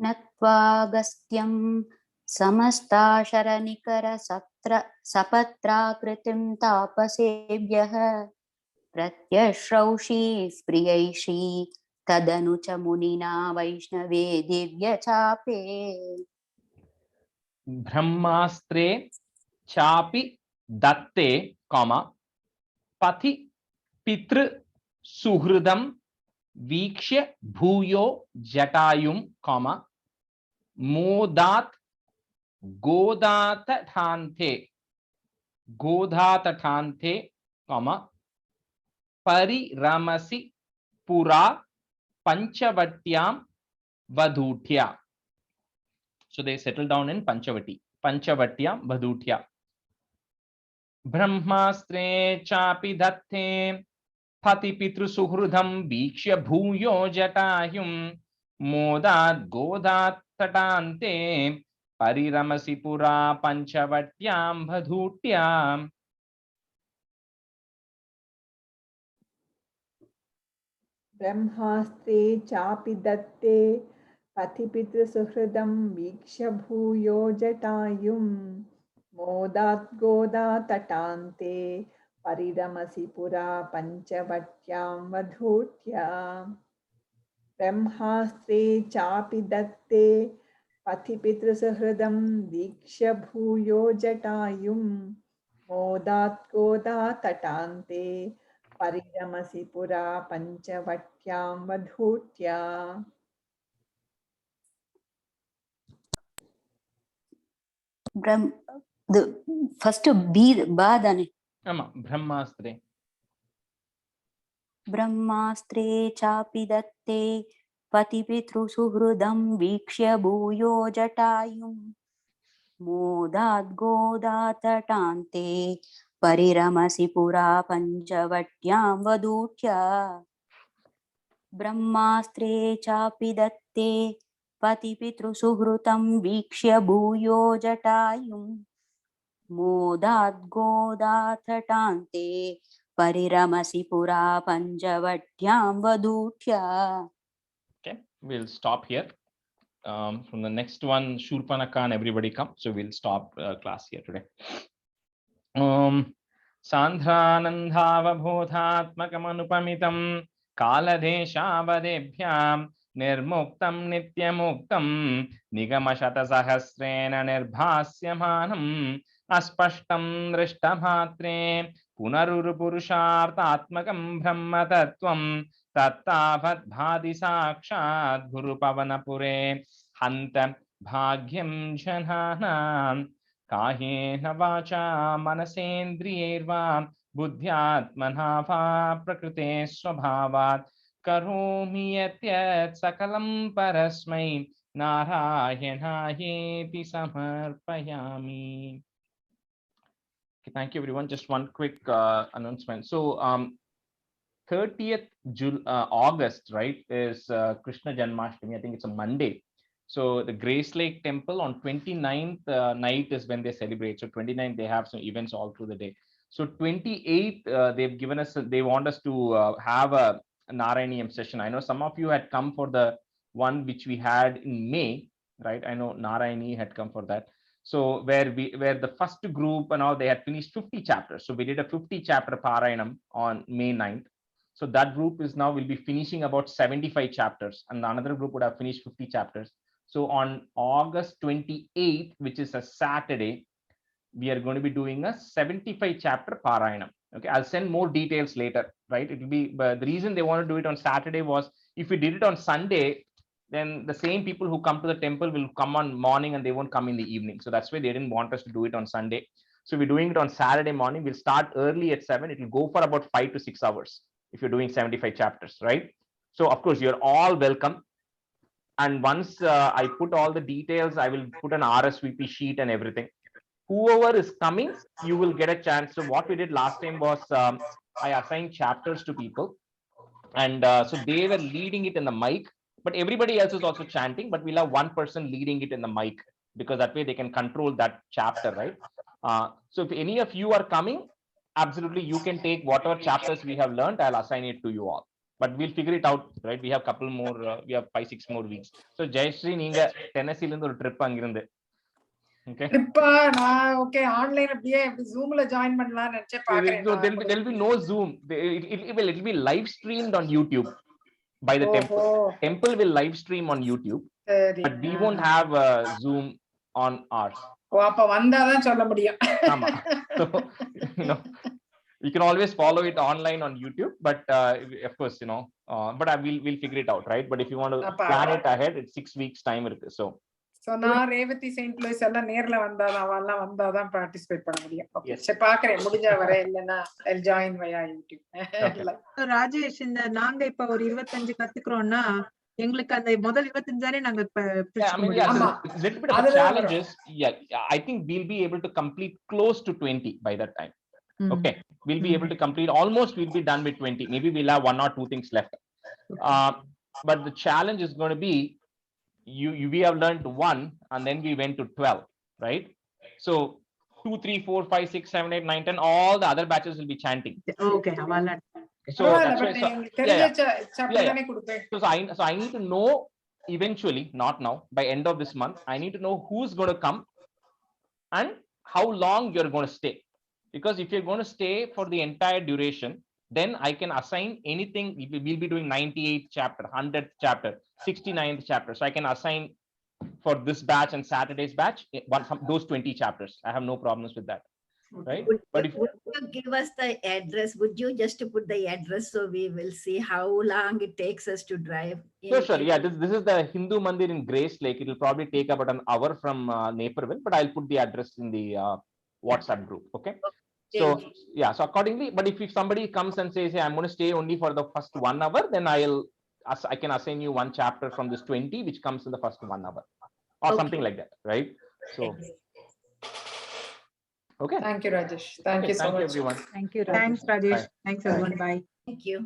Nattvagastyam samastasharanikara sapatrakritim tapasebhyah pratyashraushi priyaishi tadanucha munina Vaishnave divya chape. Brahmastre chapi datte, comma, pati pitru suhridam vikshya bhuyo jatayum, comma, modat godatatante, comma, pariramasi pura panchavatyam vadhutya. So they settle down in Panchavatyam vadhutya. Brahmastre chapi datte pati pitru suhrudam vikshya bhuyo jatayum modat godat tatante pariramasi pura panchavatyam vadhutyam. Brahmastre chapi datte patipitra suhridam vikshya bhuyo jatayum modat goda tatante pariramasi pura panchavatyam vadhutya. Brahmastre chapi datte patipitra suhridam vikshya bhuyo jatayum modat goda tatante Pariramasi pura panchavatyam vadhutya. The first B badane. Ama Brahmastre. Brahmastre chapi datte patipitru suhrudam vikshya bhuyo jatayum modat godatante pariramasi pura panchavatyam vadhutya. Brahmastre chapi datte patipitru suhrutam vikshya bhuyo jatayum मोदात् गोदाथटान्ते परिरमसि पुरा पञ्चवट्यां वधूठ्या. Okay, we'll stop here. From the next one, Shurpanaka and everybody come. So we'll stop class here today. Sandhanandhavabodhatmakamanupamitam kaladeshavadebhyam nirmuktam nityamuktam nigamashatasahasrena nirbhasyamanam aspashtam drishtamatre punarurupurushartatmakam brahma tattvam tattavat bhadi sakshat guru pavanapure hanta bhagyam jananam कायेन वाचा मनसेन्द्रियैर्वा बुद्ध्यात्मना वा प्रकृते स्वभावात् करोमि यत् सकलं परस्मै नारायणायेति समर्पयामि. Thank you everyone. Just one quick announcement. So 30th August, right, is Krishna Janmashtami. I think it's a Monday. So the Grace Lake Temple on 29th night is when they celebrate. So 29th they have some events all through the day. So 28th they've given us, they want us to have a Narayaniam session. I know some of you had come for the one which we had in May, right? I know Narayani had come for that. So where the first group and all, they had finished 50 chapters. So we did a 50 chapter Parayanam on May 9th. So that group is now will be finishing about 75 chapters, and another group would have finished 50 chapters. So on August 28th, which is a Saturday, we are going to be doing a 75 chapter Parayanam. Okay, I'll send more details later, right? It will be, but the reason they want to do it on Saturday was if we did it on Sunday, then the same people who come to the temple will come on morning and they won't come in the evening. So that's why they didn't want us to do it on Sunday. So we're doing it on Saturday morning. We'll start early at 7. It will go for about 5 to 6 hours if you're doing 75 chapters, right? So of course, you're all welcome. And once I put all the details, I will put an RSVP sheet and everything. Whoever is coming, you will get a chance. So what we did last time was I assigned chapters to people, and so they were leading it in the mic, but everybody else is also chanting, but we'll have one person leading it in the mic, because that way they can control that chapter, right? So if any of you are coming, absolutely you can take whatever chapters we have learned. I'll assign it to you all, but we'll figure it out, right? We have couple more, we have 5-6 more weeks. So Jayashree, neenga Tennessee la irundhu or trip angirundu. Okay. Okay, online Zoom la join பண்ணலாம் நினைச்சே பாக்குறேன். There'll be no Zoom. It will be live streamed on YouTube by the temple. Temple will live stream on YouTube, but we won't have Zoom on ours. அப்ப வந்தாதான் சொல்ல முடியும். ஆமா. So you can always follow it online on YouTube, but of course, but we'll figure it out, right? But if you want to plan it ahead, it's 6 weeks time irukku. So நான் Revathi Saint Louis எல்லாம் நேர்ல வந்தாதான் participate பண்ண முடியும். சரி பாக்குறேன், முடிஞ்சா வரேன், இல்லனா I'll join via YouTube. Rajesh, இந்த நாங்க இப்ப ஒரு 25 கத்துக்கிறோம்னா எங்களுக்கு அந்த முதல் 25 நாங்க little bit of challenges. Yeah, I think we'll be able to complete close to 20 by that time. Okay, we'll be able to complete almost, we'll be done with 20. Maybe we'll have 1 or 2 things left. But the challenge is going to be, we have learned 1 and then we went to 12, right? So 2, 3, 4, 5, 6, 7, 8, 9, 10, all the other batches will be chanting. Okay, so that's why, so I need to know eventually, not now, by end of this month, I need to know who's going to come and how long you're going to stay. Because if you're going to stay for the entire duration, then I can assign anything. We'll be doing 98th chapter, 100th chapter, 69th chapter. So I can assign for this batch and Saturday's batch, those 20 chapters. I have no problems with that, right? Would you give us the address? Would you just put the address so we will see how long it takes us to drive? Sure. Yeah, this is the Hindu Mandir in Grace Lake. It will probably take about an hour from Naperville, but I'll put the address in the WhatsApp group. Okay. So yeah, so accordingly, but if somebody comes and says, hey, I'm going to stay only for the first 1 hour, then I can assign you 1 chapter from this 20 which comes in the first 1 hour or something like that, right? So okay, thank you Rajesh, thank you so much everyone. Thank you. Thanks Rajesh. Bye. Thanks everyone. Bye. Thank you.